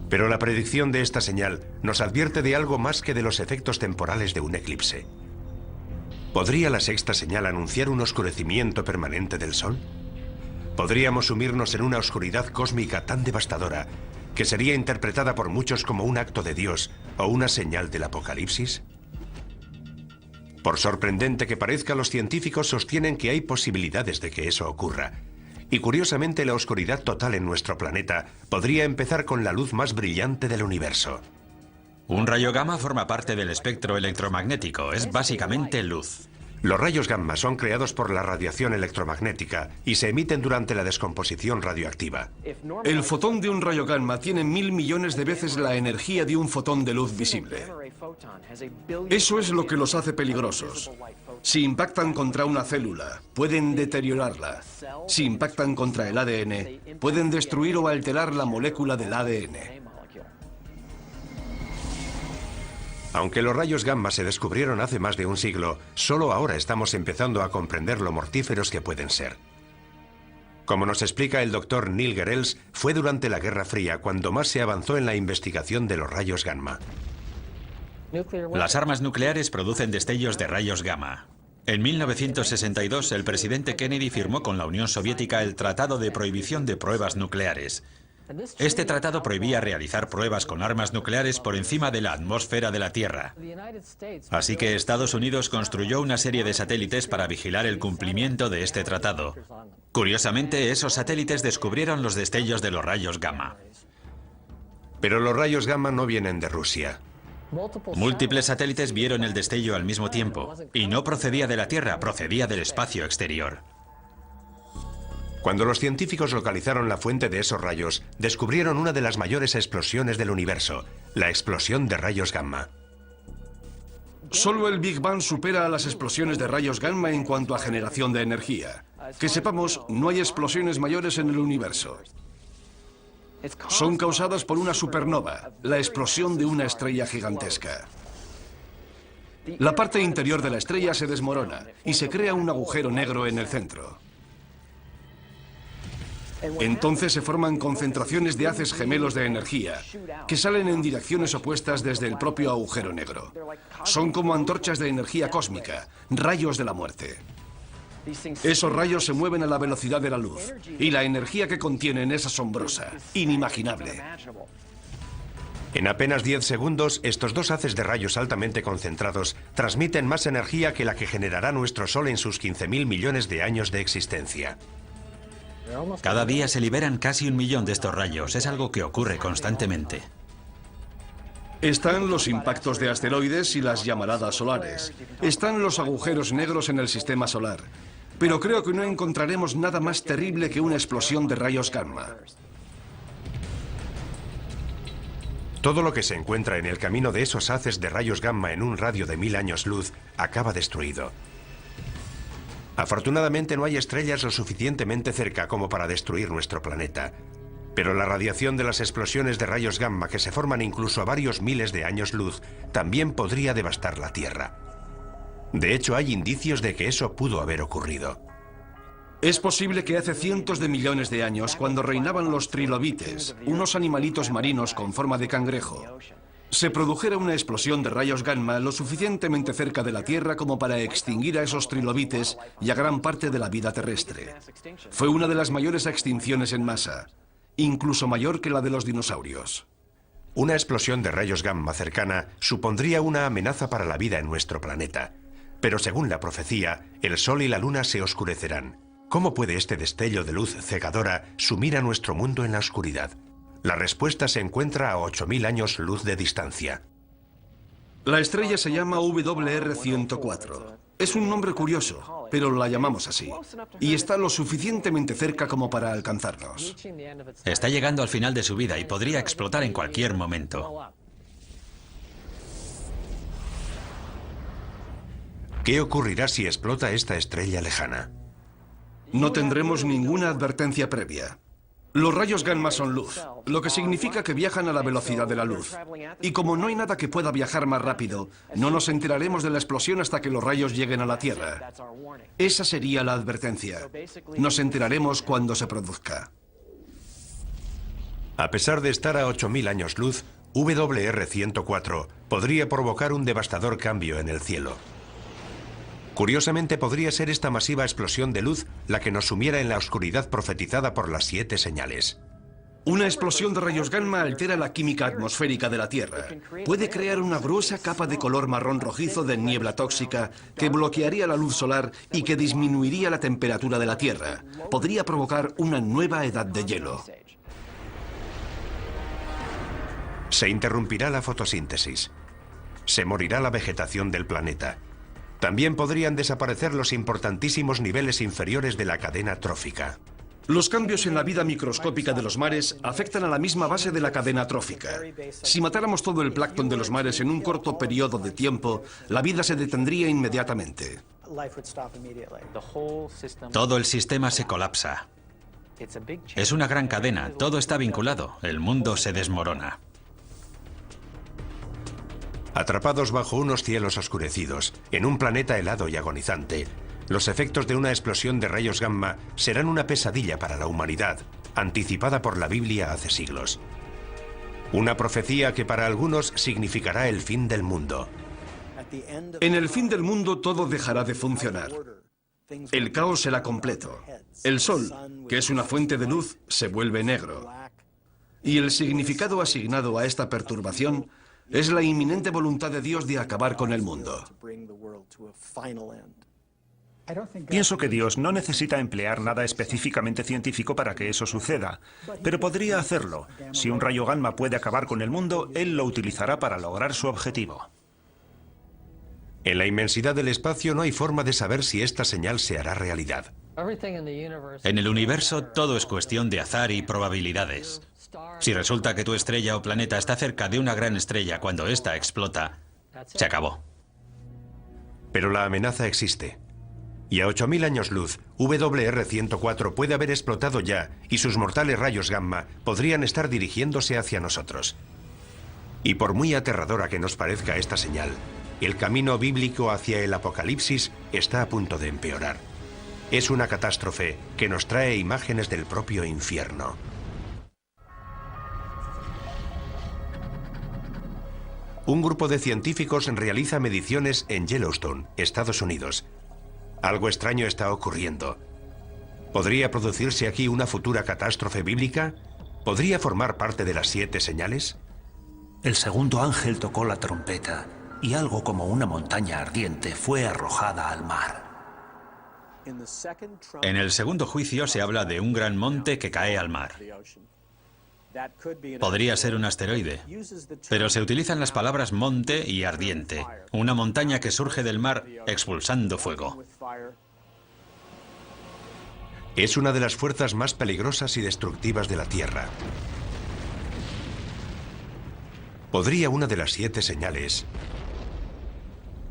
Pero la predicción de esta señal nos advierte de algo más que de los efectos temporales de un eclipse. ¿Podría la 6ª señal anunciar un oscurecimiento permanente del sol? Podríamos sumirnos en una oscuridad cósmica tan devastadora que sería interpretada por muchos como un acto de Dios o una señal del apocalipsis. Por sorprendente que parezca, los científicos sostienen que hay posibilidades de que eso ocurra. Y curiosamente, la oscuridad total en nuestro planeta podría empezar con la luz más brillante del universo. Un rayo gamma forma parte del espectro electromagnético, es básicamente luz. Los rayos gamma son creados por la radiación electromagnética y se emiten durante la descomposición radioactiva. El fotón de un rayo gamma tiene 1000 millones de veces la energía de un fotón de luz visible. Eso es lo que los hace peligrosos. Si impactan contra una célula, pueden deteriorarla. Si impactan contra el ADN, pueden destruir o alterar la molécula del ADN. Aunque los rayos gamma se descubrieron hace más de un siglo, solo ahora estamos empezando a comprender lo mortíferos que pueden ser. Como nos explica el doctor Neil Gehrels, fue durante la Guerra Fría cuando más se avanzó en la investigación de los rayos gamma. Las armas nucleares producen destellos de rayos gamma. En 1962, el presidente Kennedy firmó con la Unión Soviética el Tratado de Prohibición de Pruebas Nucleares. Este tratado prohibía realizar pruebas con armas nucleares por encima de la atmósfera de la Tierra. Así que Estados Unidos construyó una serie de satélites para vigilar el cumplimiento de este tratado. Curiosamente, esos satélites descubrieron los destellos de los rayos gamma. Pero los rayos gamma no vienen de Rusia. Múltiples satélites vieron el destello al mismo tiempo, y no procedía de la Tierra, procedía del espacio exterior. Cuando los científicos localizaron la fuente de esos rayos, descubrieron una de las mayores explosiones del universo, la explosión de rayos gamma. Solo el Big Bang supera a las explosiones de rayos gamma en cuanto a generación de energía. Que sepamos, no hay explosiones mayores en el universo. Son causadas por una supernova, la explosión de una estrella gigantesca. La parte interior de la estrella se desmorona y se crea un agujero negro en el centro. Entonces se forman concentraciones de haces gemelos de energía que salen en direcciones opuestas desde el propio agujero negro. Son como antorchas de energía cósmica, rayos de la muerte. Esos rayos se mueven a la velocidad de la luz y la energía que contienen es asombrosa, inimaginable. En apenas 10 segundos, estos dos haces de rayos altamente concentrados transmiten más energía que la que generará nuestro Sol en sus 15.000 millones de años de existencia. Cada día se liberan casi 1 millón de estos rayos. Es algo que ocurre constantemente. Están los impactos de asteroides y las llamaradas solares. Están los agujeros negros en el sistema solar. Pero creo que no encontraremos nada más terrible que una explosión de rayos gamma. Todo lo que se encuentra en el camino de esos haces de rayos gamma en un radio de 1000 años luz acaba destruido. Afortunadamente no hay estrellas lo suficientemente cerca como para destruir nuestro planeta. Pero la radiación de las explosiones de rayos gamma que se forman incluso a varios miles de años luz también podría devastar la Tierra. De hecho, hay indicios de que eso pudo haber ocurrido. Es posible que hace cientos de millones de años, cuando reinaban los trilobites, unos animalitos marinos con forma de cangrejo, se produjera una explosión de rayos gamma lo suficientemente cerca de la Tierra como para extinguir a esos trilobites y a gran parte de la vida terrestre. Fue una de las mayores extinciones en masa, incluso mayor que la de los dinosaurios. Una explosión de rayos gamma cercana supondría una amenaza para la vida en nuestro planeta. Pero según la profecía, el Sol y la Luna se oscurecerán. ¿Cómo puede este destello de luz cegadora sumir a nuestro mundo en la oscuridad? La respuesta se encuentra a 8000 años luz de distancia. La estrella se llama WR104. Es un nombre curioso, pero la llamamos así. Y está lo suficientemente cerca como para alcanzarnos. Está llegando al final de su vida y podría explotar en cualquier momento. ¿Qué ocurrirá si explota esta estrella lejana? No tendremos ninguna advertencia previa. Los rayos gamma son luz, lo que significa que viajan a la velocidad de la luz. Y como no hay nada que pueda viajar más rápido, no nos enteraremos de la explosión hasta que los rayos lleguen a la Tierra. Esa sería la advertencia. Nos enteraremos cuando se produzca. A pesar de estar a 8000 años luz, WR104 podría provocar un devastador cambio en el cielo. Curiosamente, podría ser esta masiva explosión de luz la que nos sumiera en la oscuridad profetizada por las 7 señales. Una explosión de rayos gamma altera la química atmosférica de la Tierra. Puede crear una gruesa capa de color marrón rojizo de niebla tóxica que bloquearía la luz solar y que disminuiría la temperatura de la Tierra. Podría provocar una nueva edad de hielo. Se interrumpirá la fotosíntesis. Se morirá la vegetación del planeta. También podrían desaparecer los importantísimos niveles inferiores de la cadena trófica. Los cambios en la vida microscópica de los mares afectan a la misma base de la cadena trófica. Si matáramos todo el plancton de los mares en un corto periodo de tiempo, la vida se detendría inmediatamente. Todo el sistema se colapsa. Es una gran cadena, todo está vinculado, el mundo se desmorona. Atrapados bajo unos cielos oscurecidos, en un planeta helado y agonizante, los efectos de una explosión de rayos gamma serán una pesadilla para la humanidad, anticipada por la Biblia hace siglos. Una profecía que para algunos significará el fin del mundo. En el fin del mundo todo dejará de funcionar. El caos será completo. El sol, que es una fuente de luz, se vuelve negro. Y el significado asignado a esta perturbación es la inminente voluntad de Dios de acabar con el mundo. Pienso que Dios no necesita emplear nada específicamente científico para que eso suceda, pero podría hacerlo. Si un rayo gamma puede acabar con el mundo, Él lo utilizará para lograr su objetivo. En la inmensidad del espacio no hay forma de saber si esta señal se hará realidad. En el universo todo es cuestión de azar y probabilidades. Si resulta que tu estrella o planeta está cerca de una gran estrella cuando ésta explota, se acabó. Pero la amenaza existe. Y a 8000 años luz, WR-104 puede haber explotado ya y sus mortales rayos gamma podrían estar dirigiéndose hacia nosotros. Y por muy aterradora que nos parezca esta señal, el camino bíblico hacia el apocalipsis está a punto de empeorar. Es una catástrofe que nos trae imágenes del propio infierno. Un grupo de científicos realiza mediciones en Yellowstone, Estados Unidos. Algo extraño está ocurriendo. ¿Podría producirse aquí una futura catástrofe bíblica? ¿Podría formar parte de las 7 señales? El segundo ángel tocó la trompeta y algo como una montaña ardiente fue arrojada al mar. En el segundo juicio se habla de un gran monte que cae al mar. Podría ser un asteroide, pero se utilizan las palabras monte y ardiente, una montaña que surge del mar expulsando fuego. Es una de las fuerzas más peligrosas y destructivas de la Tierra. ¿Podría una de las 7 señales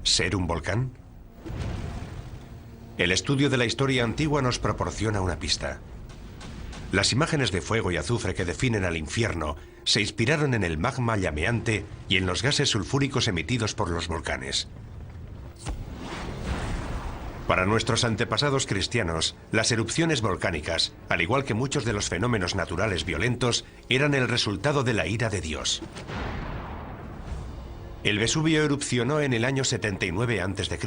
ser un volcán? El estudio de la historia antigua nos proporciona una pista. Las imágenes de fuego y azufre que definen al infierno se inspiraron en el magma llameante y en los gases sulfúricos emitidos por los volcanes. Para nuestros antepasados cristianos, las erupciones volcánicas, al igual que muchos de los fenómenos naturales violentos, eran el resultado de la ira de Dios. El Vesubio erupcionó en el año 79 a.C.,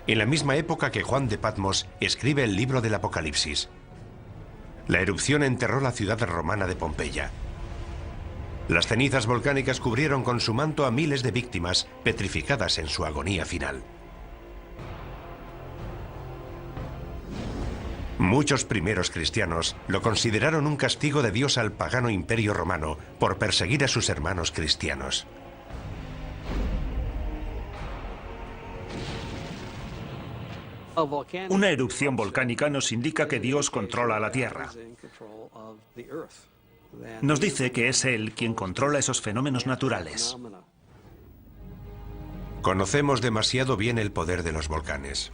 en la misma época que Juan de Patmos escribe el libro del Apocalipsis. La erupción enterró la ciudad romana de Pompeya. Las cenizas volcánicas cubrieron con su manto a miles de víctimas petrificadas en su agonía final. Muchos primeros cristianos lo consideraron un castigo de Dios al pagano imperio romano por perseguir a sus hermanos cristianos. Una erupción volcánica nos indica que Dios controla la Tierra. Nos dice que es Él quien controla esos fenómenos naturales. Conocemos demasiado bien el poder de los volcanes.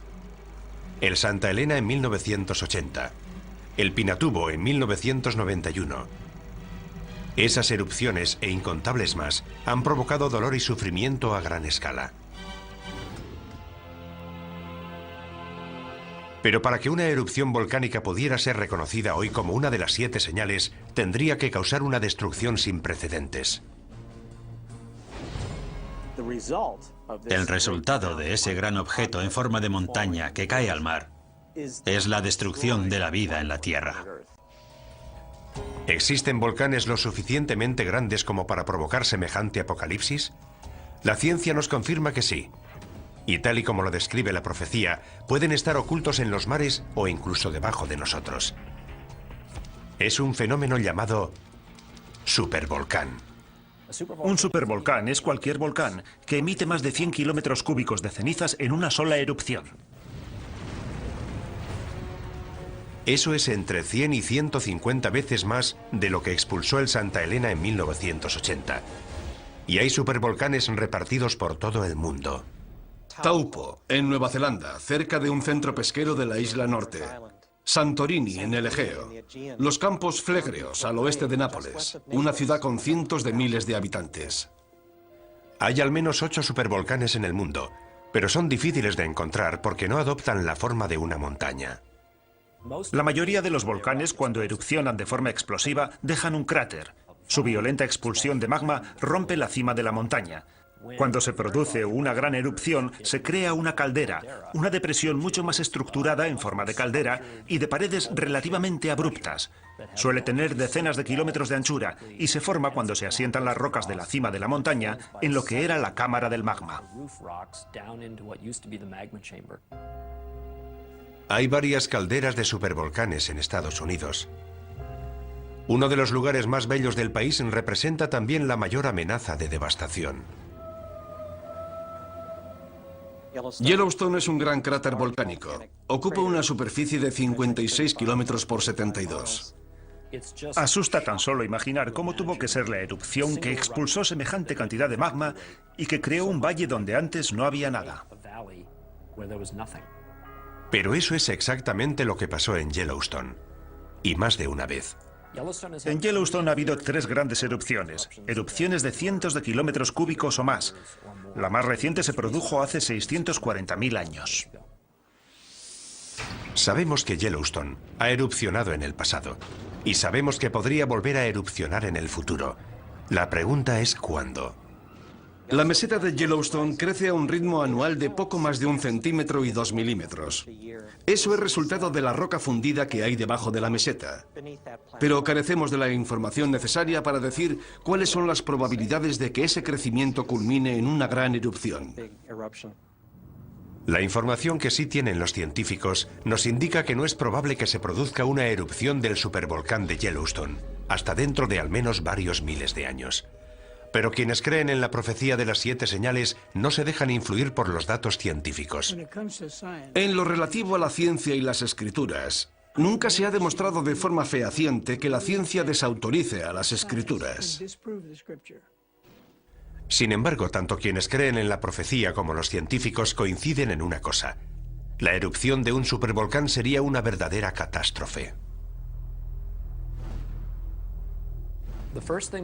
El Santa Elena en 1980, el Pinatubo en 1991. Esas erupciones e incontables más han provocado dolor y sufrimiento a gran escala. Pero para que una erupción volcánica pudiera ser reconocida hoy como una de las 7 señales, tendría que causar una destrucción sin precedentes. El resultado de ese gran objeto en forma de montaña que cae al mar es la destrucción de la vida en la Tierra. ¿Existen volcanes lo suficientemente grandes como para provocar semejante apocalipsis? La ciencia nos confirma que sí. Y tal y como lo describe la profecía, pueden estar ocultos en los mares o incluso debajo de nosotros. Es un fenómeno llamado supervolcán. Un supervolcán es cualquier volcán que emite más de 100 kilómetros cúbicos de cenizas en una sola erupción. Eso es entre 100 y 150 veces más de lo que expulsó el Santa Elena en 1980. Y hay supervolcanes repartidos por todo el mundo. Taupo, en Nueva Zelanda, cerca de un centro pesquero de la isla norte. Santorini, en el Egeo. Los Campos Flegreos, al oeste de Nápoles, una ciudad con cientos de miles de habitantes. Hay al menos 8 supervolcanes en el mundo, pero son difíciles de encontrar porque no adoptan la forma de una montaña. La mayoría de los volcanes, cuando erupcionan de forma explosiva, dejan un cráter. Su violenta expulsión de magma rompe la cima de la montaña. Cuando se produce una gran erupción, se crea una caldera, una depresión mucho más estructurada en forma de caldera y de paredes relativamente abruptas. Suele tener decenas de kilómetros de anchura y se forma cuando se asientan las rocas de la cima de la montaña en lo que era la cámara del magma. Hay varias calderas de supervolcanes en Estados Unidos. Uno de los lugares más bellos del país representa también la mayor amenaza de devastación. Yellowstone es un gran cráter volcánico. Ocupa una superficie de 56 kilómetros por 72. Asusta tan solo imaginar cómo tuvo que ser la erupción que expulsó semejante cantidad de magma y que creó un valle donde antes no había nada. Pero eso es exactamente lo que pasó en Yellowstone. Y más de una vez. En Yellowstone ha habido 3 grandes erupciones de cientos de kilómetros cúbicos o más. La más reciente se produjo hace 640.000 años. Sabemos que Yellowstone ha erupcionado en el pasado. Y sabemos que podría volver a erupcionar en el futuro. La pregunta es ¿cuándo? La meseta de Yellowstone crece a un ritmo anual de poco más de 1 centímetro y 2 milímetros. Eso es resultado de la roca fundida que hay debajo de la meseta. Pero carecemos de la información necesaria para decir cuáles son las probabilidades de que ese crecimiento culmine en una gran erupción. La información que sí tienen los científicos nos indica que no es probable que se produzca una erupción del supervolcán de Yellowstone, hasta dentro de al menos varios miles de años. Pero quienes creen en la profecía de las 7 señales no se dejan influir por los datos científicos. En lo relativo a la ciencia y las escrituras, nunca se ha demostrado de forma fehaciente que la ciencia desautorice a las escrituras. Sin embargo, tanto quienes creen en la profecía como los científicos coinciden en una cosa. La erupción de un supervolcán sería una verdadera catástrofe.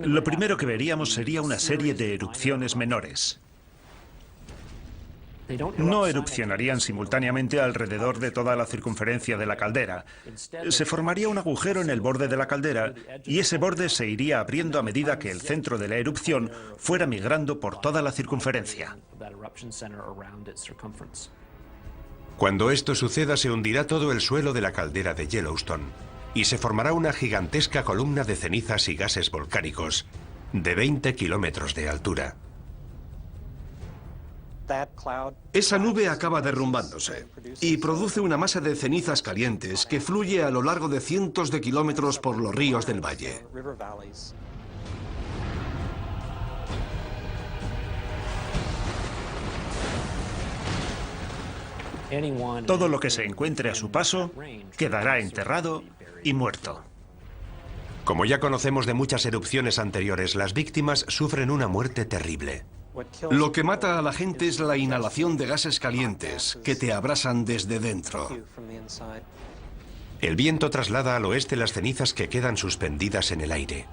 Lo primero que veríamos sería una serie de erupciones menores. No erupcionarían simultáneamente alrededor de toda la circunferencia de la caldera. Se formaría un agujero en el borde de la caldera y ese borde se iría abriendo a medida que el centro de la erupción fuera migrando por toda la circunferencia. Cuando esto suceda, se hundirá todo el suelo de la caldera de Yellowstone y se formará una gigantesca columna de cenizas y gases volcánicos de 20 kilómetros de altura. Esa nube acaba derrumbándose y produce una masa de cenizas calientes que fluye a lo largo de cientos de kilómetros por los ríos del valle. Todo lo que se encuentre a su paso quedará enterrado y muerto. Como ya conocemos de muchas erupciones anteriores, las víctimas sufren una muerte terrible. Lo que mata a la gente es la inhalación de gases calientes que te abrasan desde dentro. El viento traslada al oeste las cenizas que quedan suspendidas en el aire.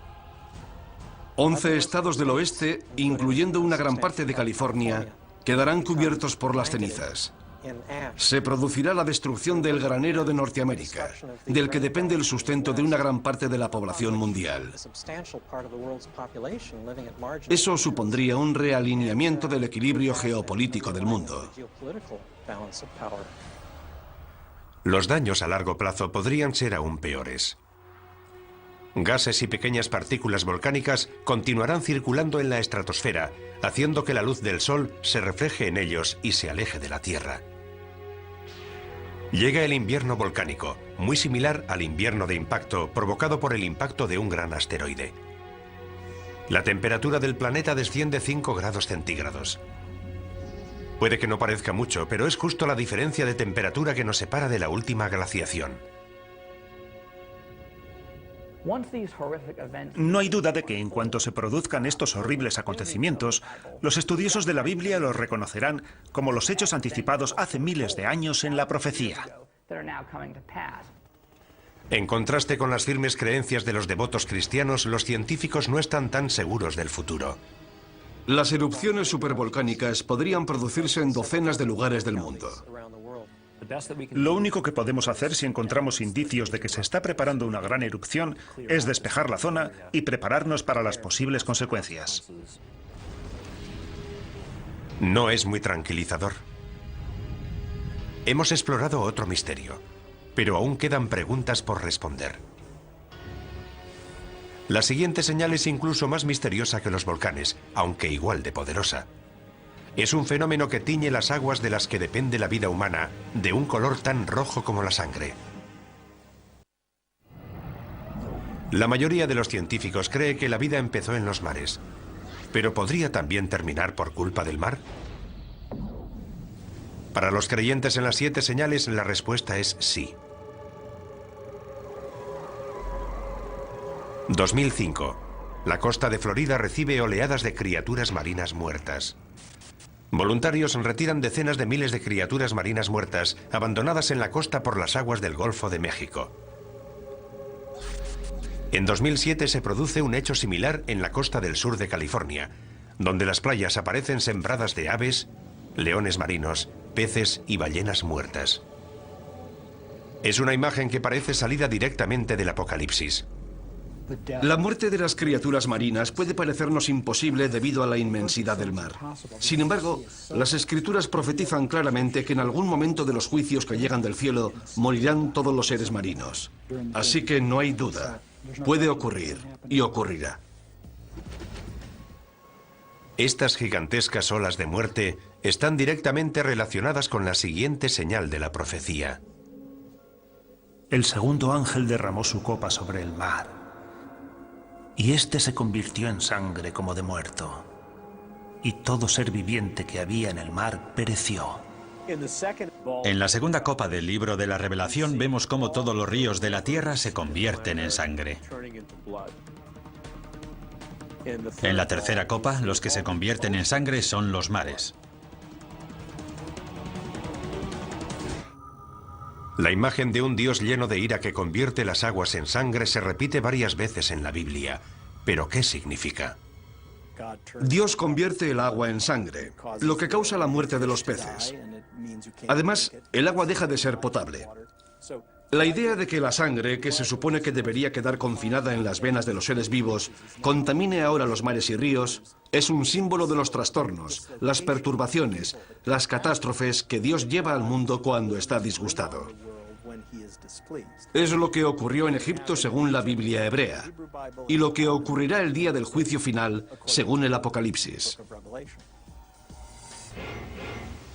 11 estados del oeste, incluyendo una gran parte de California, quedarán cubiertos por las cenizas. se producirá la destrucción del granero de Norteamérica, del que depende el sustento de una gran parte de la población mundial. Eso supondría un realineamiento del equilibrio geopolítico del mundo. Los daños a largo plazo podrían ser aún peores. Gases y pequeñas partículas volcánicas continuarán circulando en la estratosfera, haciendo que la luz del Sol se refleje en ellos y se aleje de la Tierra. Llega el invierno volcánico, muy similar al invierno de impacto provocado por el impacto de un gran asteroide. La temperatura del planeta desciende 5 grados centígrados. Puede que no parezca mucho, pero es justo la diferencia de temperatura que nos separa de la última glaciación. No hay duda de que en cuanto se produzcan estos horribles acontecimientos, los estudiosos de la Biblia los reconocerán como los hechos anticipados hace miles de años en la profecía. En contraste con las firmes creencias de los devotos cristianos, los científicos no están tan seguros del futuro. Las erupciones supervolcánicas podrían producirse en docenas de lugares del mundo. Lo único que podemos hacer si encontramos indicios de que se está preparando una gran erupción es despejar la zona y prepararnos para las posibles consecuencias. No es muy tranquilizador. Hemos explorado otro misterio, pero aún quedan preguntas por responder. La siguiente señal es incluso más misteriosa que los volcanes, aunque igual de poderosa. Es un fenómeno que tiñe las aguas de las que depende la vida humana, de un color tan rojo como la sangre. La mayoría de los científicos cree que la vida empezó en los mares, pero ¿podría también terminar por culpa del mar? Para los creyentes en las 7 señales, la respuesta es sí. 2005. La costa de Florida recibe oleadas de criaturas marinas muertas. Voluntarios retiran decenas de miles de criaturas marinas muertas abandonadas en la costa por las aguas del Golfo de México. En 2007 se produce un hecho similar en la costa del sur de California, donde las playas aparecen sembradas de aves, leones marinos, peces y ballenas muertas. Es una imagen que parece salida directamente del Apocalipsis. La muerte de las criaturas marinas puede parecernos imposible debido a la inmensidad del mar. Sin embargo, las escrituras profetizan claramente que en algún momento de los juicios que llegan del cielo morirán todos los seres marinos. Así que no hay duda. Puede ocurrir y ocurrirá. Estas gigantescas olas de muerte están directamente relacionadas con la siguiente señal de la profecía. El segundo ángel derramó su copa sobre el mar, y éste se convirtió en sangre como de muerto, y todo ser viviente que había en el mar pereció. En la segunda copa del libro de la Revelación vemos cómo todos los ríos de la tierra se convierten en sangre. En la tercera copa, los que se convierten en sangre son los mares. La imagen de un Dios lleno de ira que convierte las aguas en sangre se repite varias veces en la Biblia. ¿Pero qué significa? Dios convierte el agua en sangre, lo que causa la muerte de los peces. Además, el agua deja de ser potable. La idea de que la sangre, que se supone que debería quedar confinada en las venas de los seres vivos, contamine ahora los mares y ríos, es un símbolo de los trastornos, las perturbaciones, las catástrofes que Dios lleva al mundo cuando está disgustado. Es lo que ocurrió en Egipto según la Biblia hebrea, y lo que ocurrirá el día del juicio final según el Apocalipsis.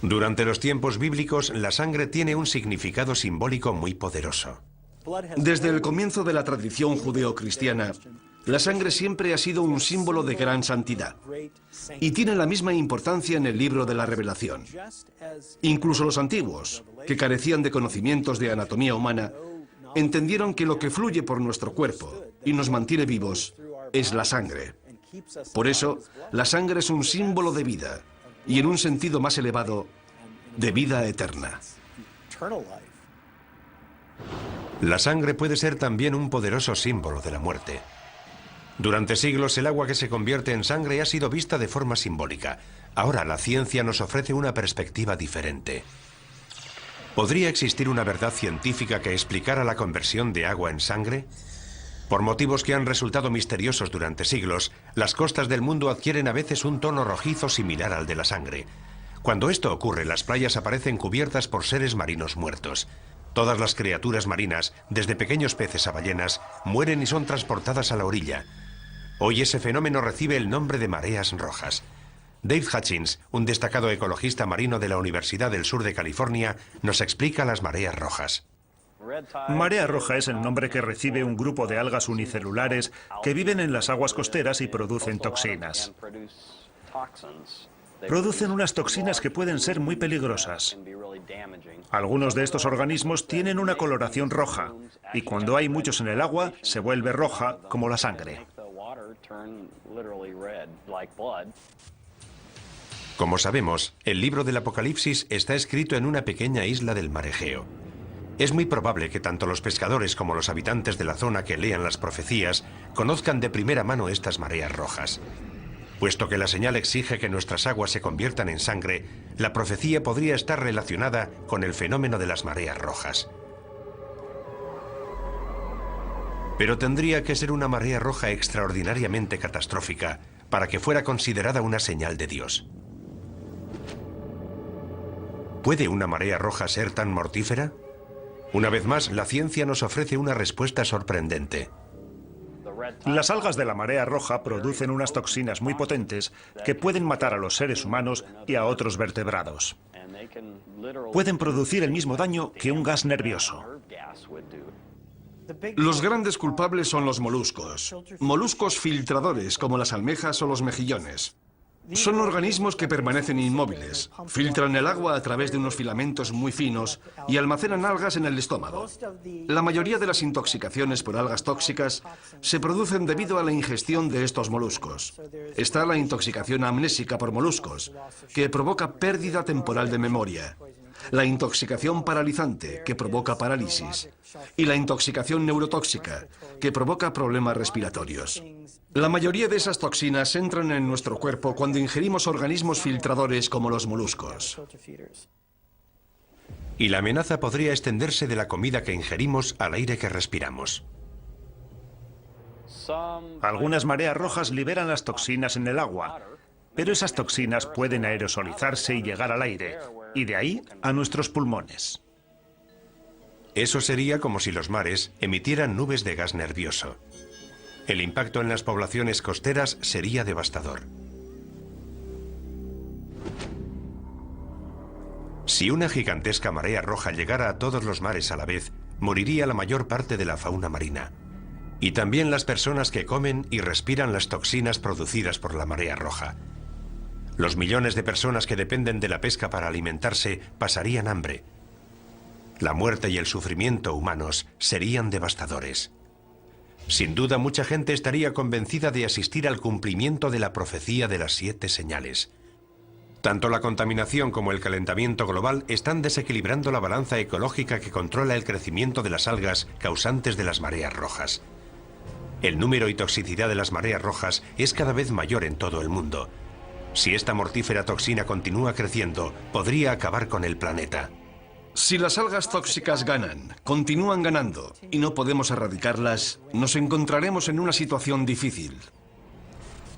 Durante los tiempos bíblicos, la sangre tiene un significado simbólico muy poderoso. Desde el comienzo de la tradición judeocristiana, la sangre siempre ha sido un símbolo de gran santidad y tiene la misma importancia en el libro de la Revelación. Incluso los antiguos, que carecían de conocimientos de anatomía humana, entendieron que lo que fluye por nuestro cuerpo y nos mantiene vivos es la sangre. Por eso, la sangre es un símbolo de vida y, en un sentido más elevado, de vida eterna. La sangre puede ser también un poderoso símbolo de la muerte. Durante siglos el agua que se convierte en sangre ha sido vista de forma simbólica. Ahora la ciencia nos ofrece una perspectiva diferente. ¿Podría existir una verdad científica que explicara la conversión de agua en sangre? Por motivos que han resultado misteriosos durante siglos, las costas del mundo adquieren a veces un tono rojizo similar al de la sangre. Cuando esto ocurre, las playas aparecen cubiertas por seres marinos muertos. Todas las criaturas marinas, desde pequeños peces a ballenas, mueren y son transportadas a la orilla. Hoy ese fenómeno recibe el nombre de mareas rojas. Dave Hutchins, un destacado ecologista marino de la Universidad del Sur de California, nos explica las mareas rojas. Marea roja es el nombre que recibe un grupo de algas unicelulares que viven en las aguas costeras y producen toxinas. Producen unas toxinas que pueden ser muy peligrosas. Algunos de estos organismos tienen una coloración roja y cuando hay muchos en el agua se vuelve roja como la sangre. Como sabemos, el libro del Apocalipsis está escrito en una pequeña isla del mar Egeo. Es muy probable que tanto los pescadores como los habitantes de la zona que lean las profecías conozcan de primera mano estas mareas rojas. Puesto que la señal exige que nuestras aguas se conviertan en sangre, la profecía podría estar relacionada con el fenómeno de las mareas rojas. Pero tendría que ser una marea roja extraordinariamente catastrófica para que fuera considerada una señal de Dios. ¿Puede una marea roja ser tan mortífera? Una vez más, la ciencia nos ofrece una respuesta sorprendente. Las algas de la marea roja producen unas toxinas muy potentes que pueden matar a los seres humanos y a otros vertebrados. Pueden producir el mismo daño que un gas nervioso. Los grandes culpables son los moluscos. Moluscos filtradores como las almejas o los mejillones. Son organismos que permanecen inmóviles, filtran el agua a través de unos filamentos muy finos y almacenan algas en el estómago. La mayoría de las intoxicaciones por algas tóxicas se producen debido a la ingestión de estos moluscos. Está la intoxicación amnésica por moluscos, que provoca pérdida temporal de memoria. La intoxicación paralizante, que provoca parálisis. Y la intoxicación neurotóxica, que provoca problemas respiratorios. La mayoría de esas toxinas entran en nuestro cuerpo cuando ingerimos organismos filtradores como los moluscos. Y la amenaza podría extenderse de la comida que ingerimos al aire que respiramos. Algunas mareas rojas liberan las toxinas en el agua, pero esas toxinas pueden aerosolizarse y llegar al aire, y de ahí a nuestros pulmones. Eso sería como si los mares emitieran nubes de gas nervioso. El impacto en las poblaciones costeras sería devastador. Si una gigantesca marea roja llegara a todos los mares a la vez, moriría la mayor parte de la fauna marina. Y también las personas que comen y respiran las toxinas producidas por la marea roja. Los millones de personas que dependen de la pesca para alimentarse pasarían hambre. La muerte y el sufrimiento humanos serían devastadores. Sin duda, mucha gente estaría convencida de asistir al cumplimiento de la profecía de las 7 señales. Tanto la contaminación como el calentamiento global están desequilibrando la balanza ecológica que controla el crecimiento de las algas causantes de las mareas rojas. El número y toxicidad de las mareas rojas es cada vez mayor en todo el mundo. Si esta mortífera toxina continúa creciendo, podría acabar con el planeta. Si las algas tóxicas ganan, continúan ganando, y no podemos erradicarlas, nos encontraremos en una situación difícil.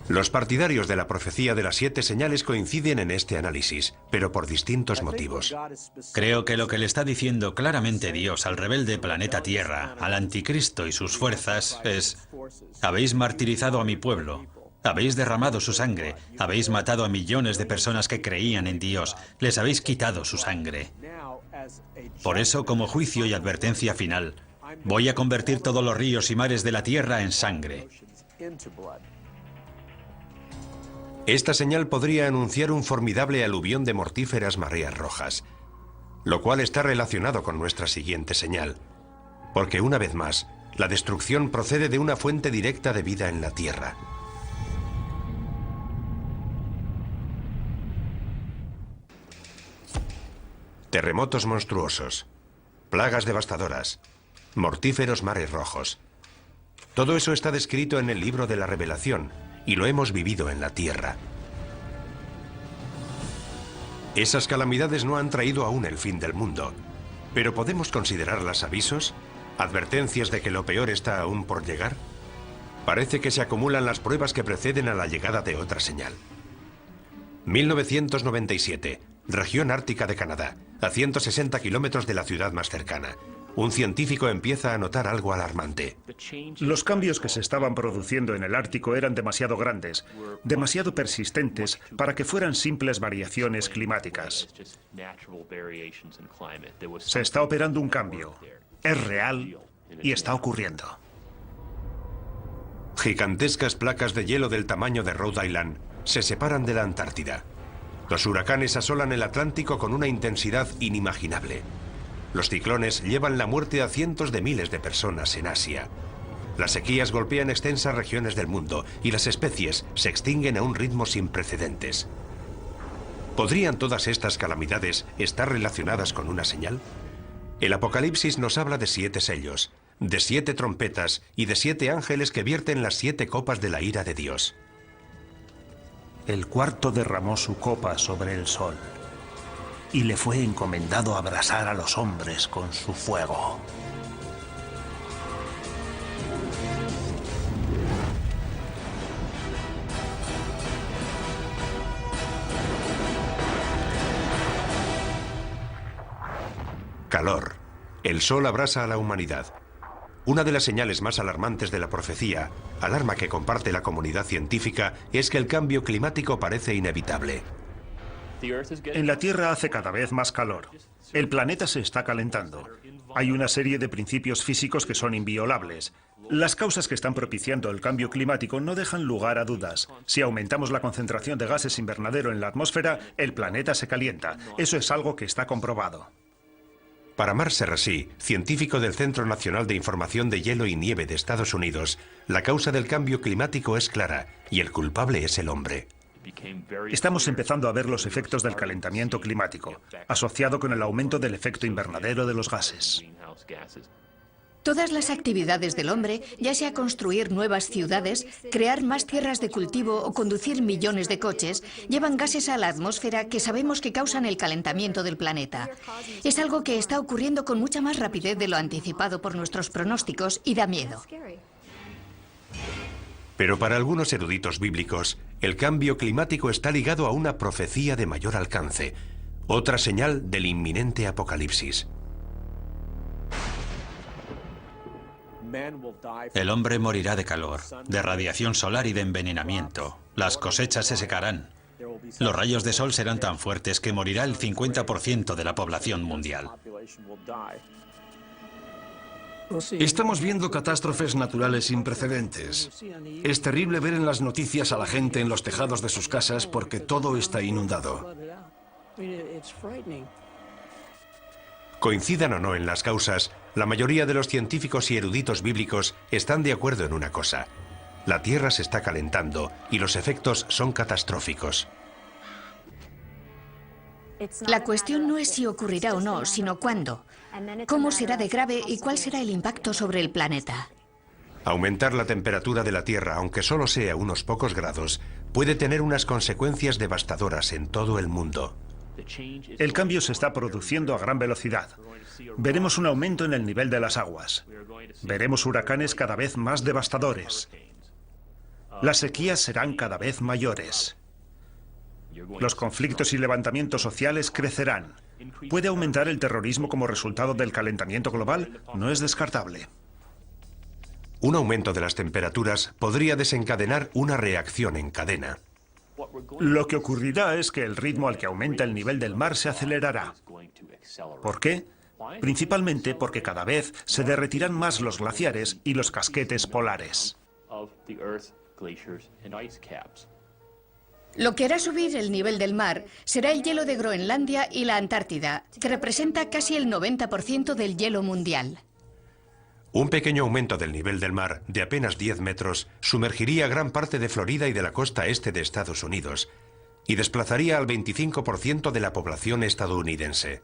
Los partidarios de la profecía de las 7 señales coinciden en este análisis, pero por distintos motivos. Creo que lo que le está diciendo claramente Dios al rebelde planeta Tierra, al anticristo y sus fuerzas, es: habéis martirizado a mi pueblo, habéis derramado su sangre, habéis matado a millones de personas que creían en Dios, les habéis quitado su sangre. Por eso, como juicio y advertencia final, voy a convertir todos los ríos y mares de la tierra en sangre. Esta señal podría anunciar un formidable aluvión de mortíferas mareas rojas, lo cual está relacionado con nuestra siguiente señal, porque una vez más, la destrucción procede de una fuente directa de vida en la tierra. Terremotos monstruosos, plagas devastadoras, mortíferos mares rojos. Todo eso está descrito en el libro de la Revelación y lo hemos vivido en la tierra. Esas calamidades no han traído aún el fin del mundo, ¿Pero podemos considerarlas avisos? ¿Advertencias de que lo peor está aún por llegar? Parece que se acumulan las pruebas que preceden a la llegada de otra señal. 1997, región ártica de Canadá, a 160 kilómetros de la ciudad más cercana. Un científico empieza a notar algo alarmante. Los cambios que se estaban produciendo en el Ártico eran demasiado grandes, demasiado persistentes para que fueran simples variaciones climáticas. Se está operando un cambio. Es real y está ocurriendo. Gigantescas placas de hielo del tamaño de Rhode Island se separan de la Antártida. Los huracanes asolan el Atlántico con una intensidad inimaginable. Los ciclones llevan la muerte a cientos de miles de personas en Asia. Las sequías golpean extensas regiones del mundo y las especies se extinguen a un ritmo sin precedentes. ¿Podrían todas estas calamidades estar relacionadas con una señal? El Apocalipsis nos habla de 7 sellos, de 7 trompetas y de 7 ángeles que vierten las 7 copas de la ira de Dios. El cuarto derramó su copa sobre el sol y le fue encomendado abrasar a los hombres con su fuego. Calor. El sol abrasa a la humanidad. Una de las señales más alarmantes de la profecía, alarma que comparte la comunidad científica, es que el cambio climático parece inevitable. En la Tierra hace cada vez más calor. El planeta se está calentando. Hay una serie de principios físicos que son inviolables. Las causas que están propiciando el cambio climático no dejan lugar a dudas. Si aumentamos la concentración de gases invernadero en la atmósfera, el planeta se calienta. Eso es algo que está comprobado. Para Mark Serrasí, científico del Centro Nacional de Información de Hielo y Nieve de Estados Unidos, la causa del cambio climático es clara y el culpable es el hombre. Estamos empezando a ver los efectos del calentamiento climático, asociado con el aumento del efecto invernadero de los gases. Todas las actividades del hombre, ya sea construir nuevas ciudades, crear más tierras de cultivo o conducir millones de coches, llevan gases a la atmósfera que sabemos que causan el calentamiento del planeta. Es algo que está ocurriendo con mucha más rapidez de lo anticipado por nuestros pronósticos y da miedo. Pero para algunos eruditos bíblicos, el cambio climático está ligado a una profecía de mayor alcance, otra señal del inminente apocalipsis. El hombre morirá de calor, de radiación solar y de envenenamiento. Las cosechas se secarán. Los rayos de sol serán tan fuertes que morirá el 50% de la población mundial. Estamos viendo catástrofes naturales sin precedentes. Es terrible ver en las noticias a la gente en los tejados de sus casas porque todo está inundado. Coincidan o no en las causas, la mayoría de los científicos y eruditos bíblicos están de acuerdo en una cosa. La Tierra se está calentando y los efectos son catastróficos. La cuestión no es si ocurrirá o no, sino cuándo. ¿Cómo será de grave y cuál será el impacto sobre el planeta? Aumentar la temperatura de la Tierra, aunque solo sea unos pocos grados, puede tener unas consecuencias devastadoras en todo el mundo. El cambio se está produciendo a gran velocidad. Veremos un aumento en el nivel de las aguas. Veremos huracanes cada vez más devastadores. Las sequías serán cada vez mayores. Los conflictos y levantamientos sociales crecerán. ¿Puede aumentar el terrorismo como resultado del calentamiento global? No es descartable. Un aumento de las temperaturas podría desencadenar una reacción en cadena. Lo que ocurrirá es que el ritmo al que aumenta el nivel del mar se acelerará. ¿Por qué? Principalmente porque cada vez se derretirán más los glaciares y los casquetes polares. Lo que hará subir el nivel del mar será el hielo de Groenlandia y la Antártida, que representa casi el 90% del hielo mundial. Un pequeño aumento del nivel del mar, de apenas 10 metros, sumergiría gran parte de Florida y de la costa este de Estados Unidos, y desplazaría al 25% de la población estadounidense.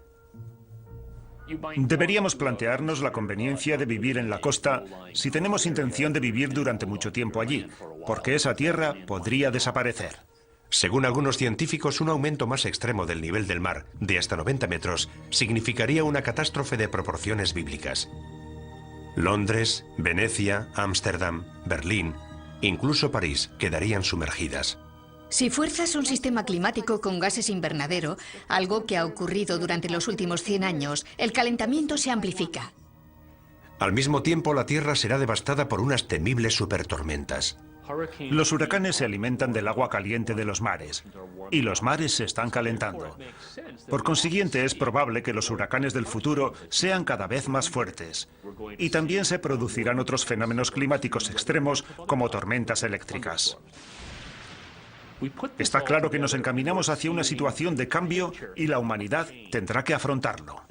Deberíamos plantearnos la conveniencia de vivir en la costa si tenemos intención de vivir durante mucho tiempo allí, porque esa tierra podría desaparecer. Según algunos científicos, un aumento más extremo del nivel del mar, de hasta 90 metros, significaría una catástrofe de proporciones bíblicas. Londres, Venecia, Ámsterdam, Berlín, incluso París quedarían sumergidas. Si fuerzas un sistema climático con gases invernadero, algo que ha ocurrido durante los últimos 100 años, el calentamiento se amplifica. Al mismo tiempo, la Tierra será devastada por unas temibles supertormentas. Los huracanes se alimentan del agua caliente de los mares, y los mares se están calentando. Por consiguiente, es probable que los huracanes del futuro sean cada vez más fuertes. Y también se producirán otros fenómenos climáticos extremos, como tormentas eléctricas. Está claro que nos encaminamos hacia una situación de cambio y la humanidad tendrá que afrontarlo.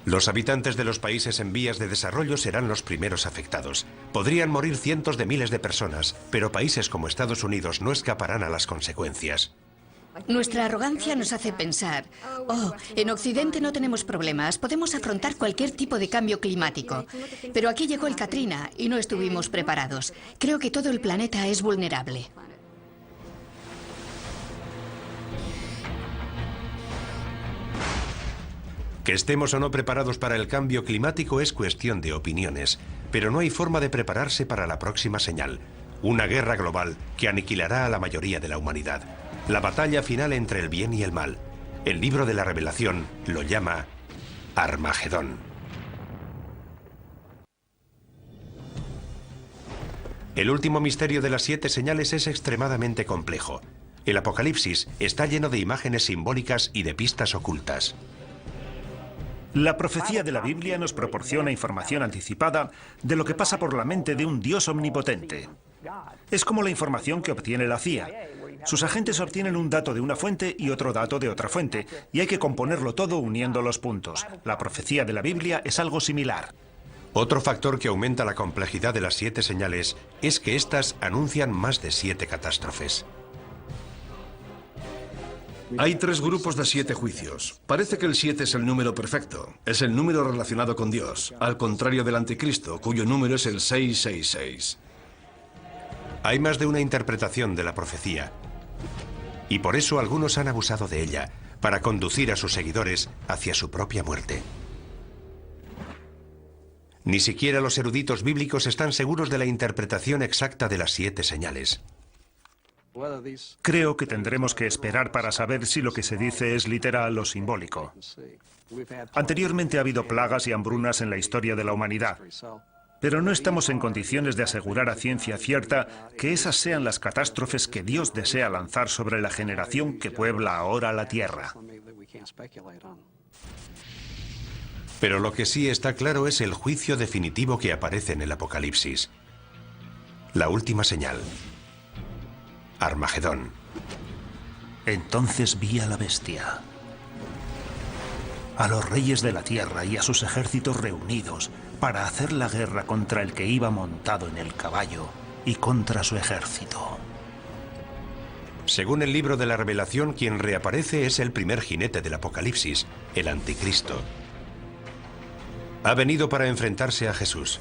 Los habitantes de los países en vías de desarrollo serán los primeros afectados. Podrían morir cientos de miles de personas, pero países como Estados Unidos no escaparán a las consecuencias. Nuestra arrogancia nos hace pensar, en Occidente no tenemos problemas, podemos afrontar cualquier tipo de cambio climático. Pero aquí llegó el Katrina y no estuvimos preparados. Creo que todo el planeta es vulnerable. Que estemos o no preparados para el cambio climático es cuestión de opiniones, pero no hay forma de prepararse para la próxima señal. Una guerra global que aniquilará a la mayoría de la humanidad. La batalla final entre el bien y el mal. El libro de la Revelación lo llama Armagedón. El último misterio de las 7 señales es extremadamente complejo. El Apocalipsis está lleno de imágenes simbólicas y de pistas ocultas. La profecía de la Biblia nos proporciona información anticipada de lo que pasa por la mente de un Dios omnipotente. Es como la información que obtiene la CIA. Sus agentes obtienen un dato de una fuente y otro dato de otra fuente, y hay que componerlo todo uniendo los puntos. La profecía de la Biblia es algo similar. Otro factor que aumenta la complejidad de las 7 señales es que éstas anuncian más de 7 catástrofes. Hay 3 grupos de 7 juicios. Parece que el 7 es el número perfecto. Es el número relacionado con Dios, al contrario del anticristo, cuyo número es el 666. Hay más de una interpretación de la profecía. Y por eso algunos han abusado de ella, para conducir a sus seguidores hacia su propia muerte. Ni siquiera los eruditos bíblicos están seguros de la interpretación exacta de las 7 señales. Creo que tendremos que esperar para saber si lo que se dice es literal o simbólico. Anteriormente ha habido plagas y hambrunas en la historia de la humanidad, pero no estamos en condiciones de asegurar a ciencia cierta que esas sean las catástrofes que Dios desea lanzar sobre la generación que puebla ahora la tierra. Pero lo que sí está claro es el juicio definitivo que aparece en el Apocalipsis. La última señal. Armagedón. Entonces vi a la bestia, a los reyes de la tierra y a sus ejércitos reunidos para hacer la guerra contra el que iba montado en el caballo y contra su ejército. Según el libro de la Revelación, quien reaparece es el primer jinete del Apocalipsis, el Anticristo. Ha venido para enfrentarse a Jesús.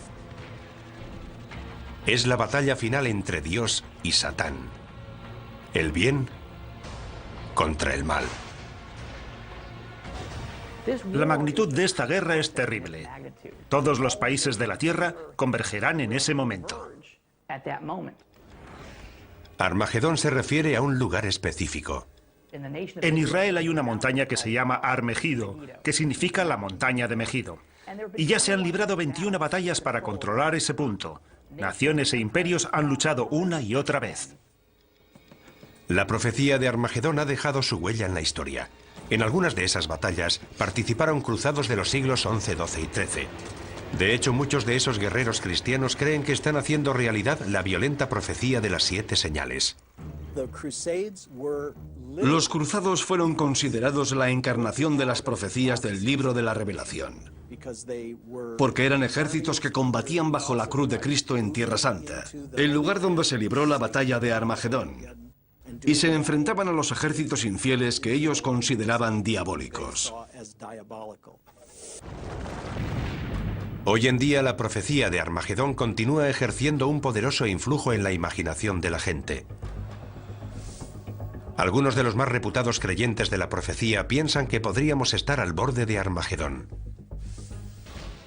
Es la batalla final entre Dios y Satán. El bien contra el mal. La magnitud de esta guerra es terrible. Todos los países de la tierra convergerán en ese momento. Armagedón se refiere a un lugar específico. En Israel hay una montaña que se llama Har Megido, que significa la montaña de Megido. Y ya se han librado 21 batallas para controlar ese punto. Naciones e imperios han luchado una y otra vez. La profecía de Armagedón ha dejado su huella en la historia. En algunas de esas batallas participaron cruzados de los siglos XI, XII y XIII. De hecho, muchos de esos guerreros cristianos creen que están haciendo realidad la violenta profecía de las 7 señales. Los cruzados fueron considerados la encarnación de las profecías del libro de la Revelación, porque eran ejércitos que combatían bajo la cruz de Cristo en Tierra Santa, el lugar donde se libró la batalla de Armagedón, y se enfrentaban a los ejércitos infieles que ellos consideraban diabólicos. Hoy en día la profecía de Armagedón continúa ejerciendo un poderoso influjo en la imaginación de la gente. Algunos de los más reputados creyentes de la profecía piensan que podríamos estar al borde de Armagedón.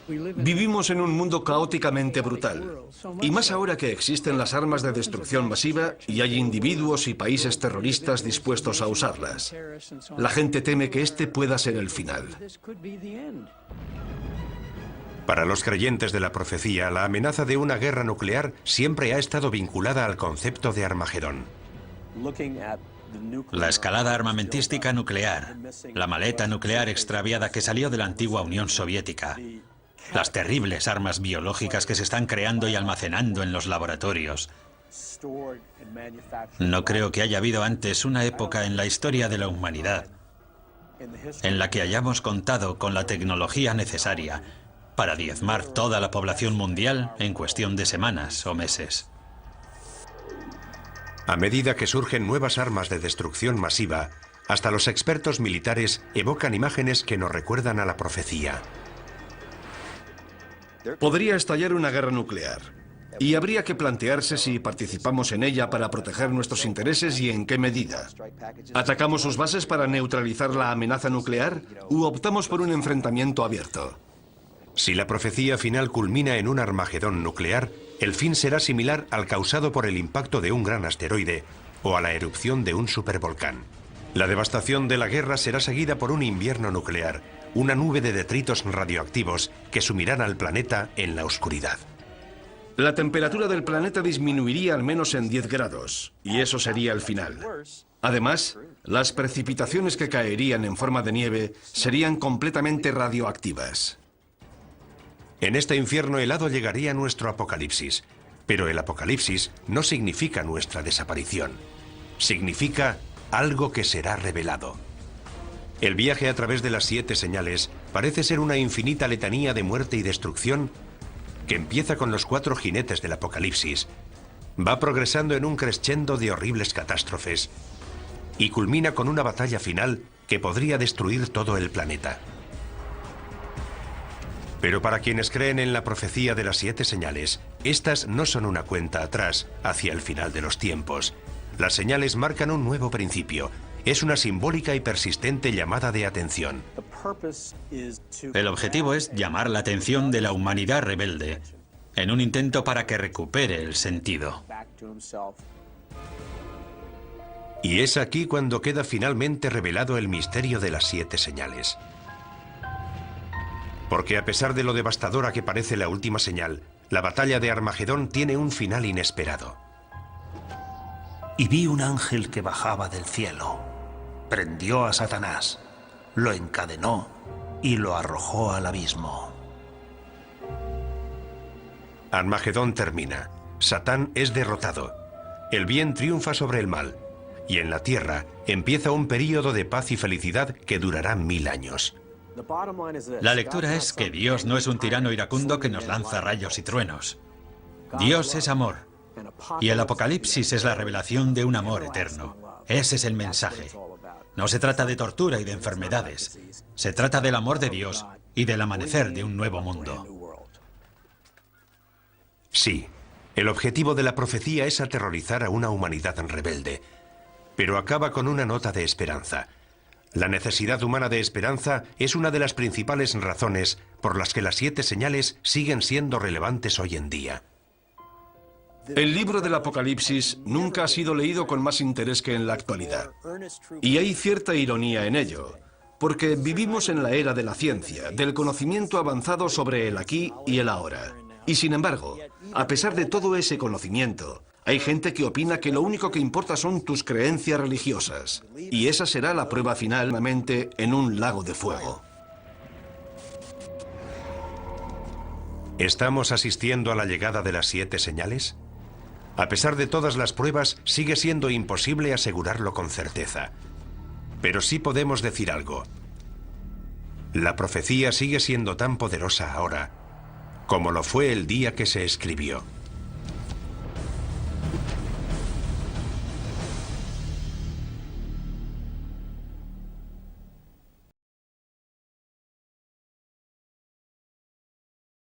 Vivimos en un mundo caóticamente brutal, y más ahora que existen las armas de destrucción masiva y hay individuos y países terroristas dispuestos a usarlas. La gente teme que este pueda ser el final. Para los creyentes de la profecía, la amenaza de una guerra nuclear siempre ha estado vinculada al concepto de Armagedón. La escalada armamentística nuclear, la maleta nuclear extraviada que salió de la antigua Unión Soviética, las terribles armas biológicas que se están creando y almacenando en los laboratorios. No creo que haya habido antes una época en la historia de la humanidad en la que hayamos contado con la tecnología necesaria para diezmar toda la población mundial en cuestión de semanas o meses. A medida que surgen nuevas armas de destrucción masiva, hasta los expertos militares evocan imágenes que nos recuerdan a la profecía. Podría estallar una guerra nuclear, y habría que plantearse si participamos en ella para proteger nuestros intereses y en qué medida. ¿Atacamos sus bases para neutralizar la amenaza nuclear u optamos por un enfrentamiento abierto? Si la profecía final culmina en un Armagedón nuclear, el fin será similar al causado por el impacto de un gran asteroide o a la erupción de un supervolcán. La devastación de la guerra será seguida por un invierno nuclear, una nube de detritos radioactivos que sumirán al planeta en la oscuridad. La temperatura del planeta disminuiría al menos en 10 grados, y eso sería el final. Además, las precipitaciones que caerían en forma de nieve serían completamente radioactivas. En este infierno helado llegaría nuestro apocalipsis, pero el apocalipsis no significa nuestra desaparición. Significa algo que será revelado. El viaje a través de las 7 señales parece ser una infinita letanía de muerte y destrucción que empieza con los 4 jinetes del apocalipsis, va progresando en un crescendo de horribles catástrofes y culmina con una batalla final que podría destruir todo el planeta. Pero para quienes creen en la profecía de las 7 señales, estas no son una cuenta atrás hacia el final de los tiempos. Las señales marcan un nuevo principio. Es una simbólica y persistente llamada de atención. El objetivo es llamar la atención de la humanidad rebelde, en un intento para que recupere el sentido. Y es aquí cuando queda finalmente revelado el misterio de las 7 señales. Porque a pesar de lo devastadora que parece la última señal, la batalla de Armagedón tiene un final inesperado. Y vi un ángel que bajaba del cielo. Prendió a Satanás, lo encadenó y lo arrojó al abismo. Armagedón termina. Satán es derrotado. El bien triunfa sobre el mal. Y en la tierra empieza un período de paz y felicidad que durará 1000 años. La lectura es que Dios no es un tirano iracundo que nos lanza rayos y truenos. Dios es amor. Y el Apocalipsis es la revelación de un amor eterno. Ese es el mensaje. No se trata de tortura y de enfermedades. Se trata del amor de Dios y del amanecer de un nuevo mundo. Sí, el objetivo de la profecía es aterrorizar a una humanidad rebelde, pero acaba con una nota de esperanza. La necesidad humana de esperanza es una de las principales razones por las que las 7 señales siguen siendo relevantes hoy en día. El libro del Apocalipsis nunca ha sido leído con más interés que en la actualidad. Y hay cierta ironía en ello, porque vivimos en la era de la ciencia, del conocimiento avanzado sobre el aquí y el ahora. Y sin embargo, a pesar de todo ese conocimiento, hay gente que opina que lo único que importa son tus creencias religiosas. Y esa será la prueba finalmente en un lago de fuego. ¿Estamos asistiendo a la llegada de las 7 señales? A pesar de todas las pruebas, sigue siendo imposible asegurarlo con certeza. Pero sí podemos decir algo. La profecía sigue siendo tan poderosa ahora como lo fue el día que se escribió.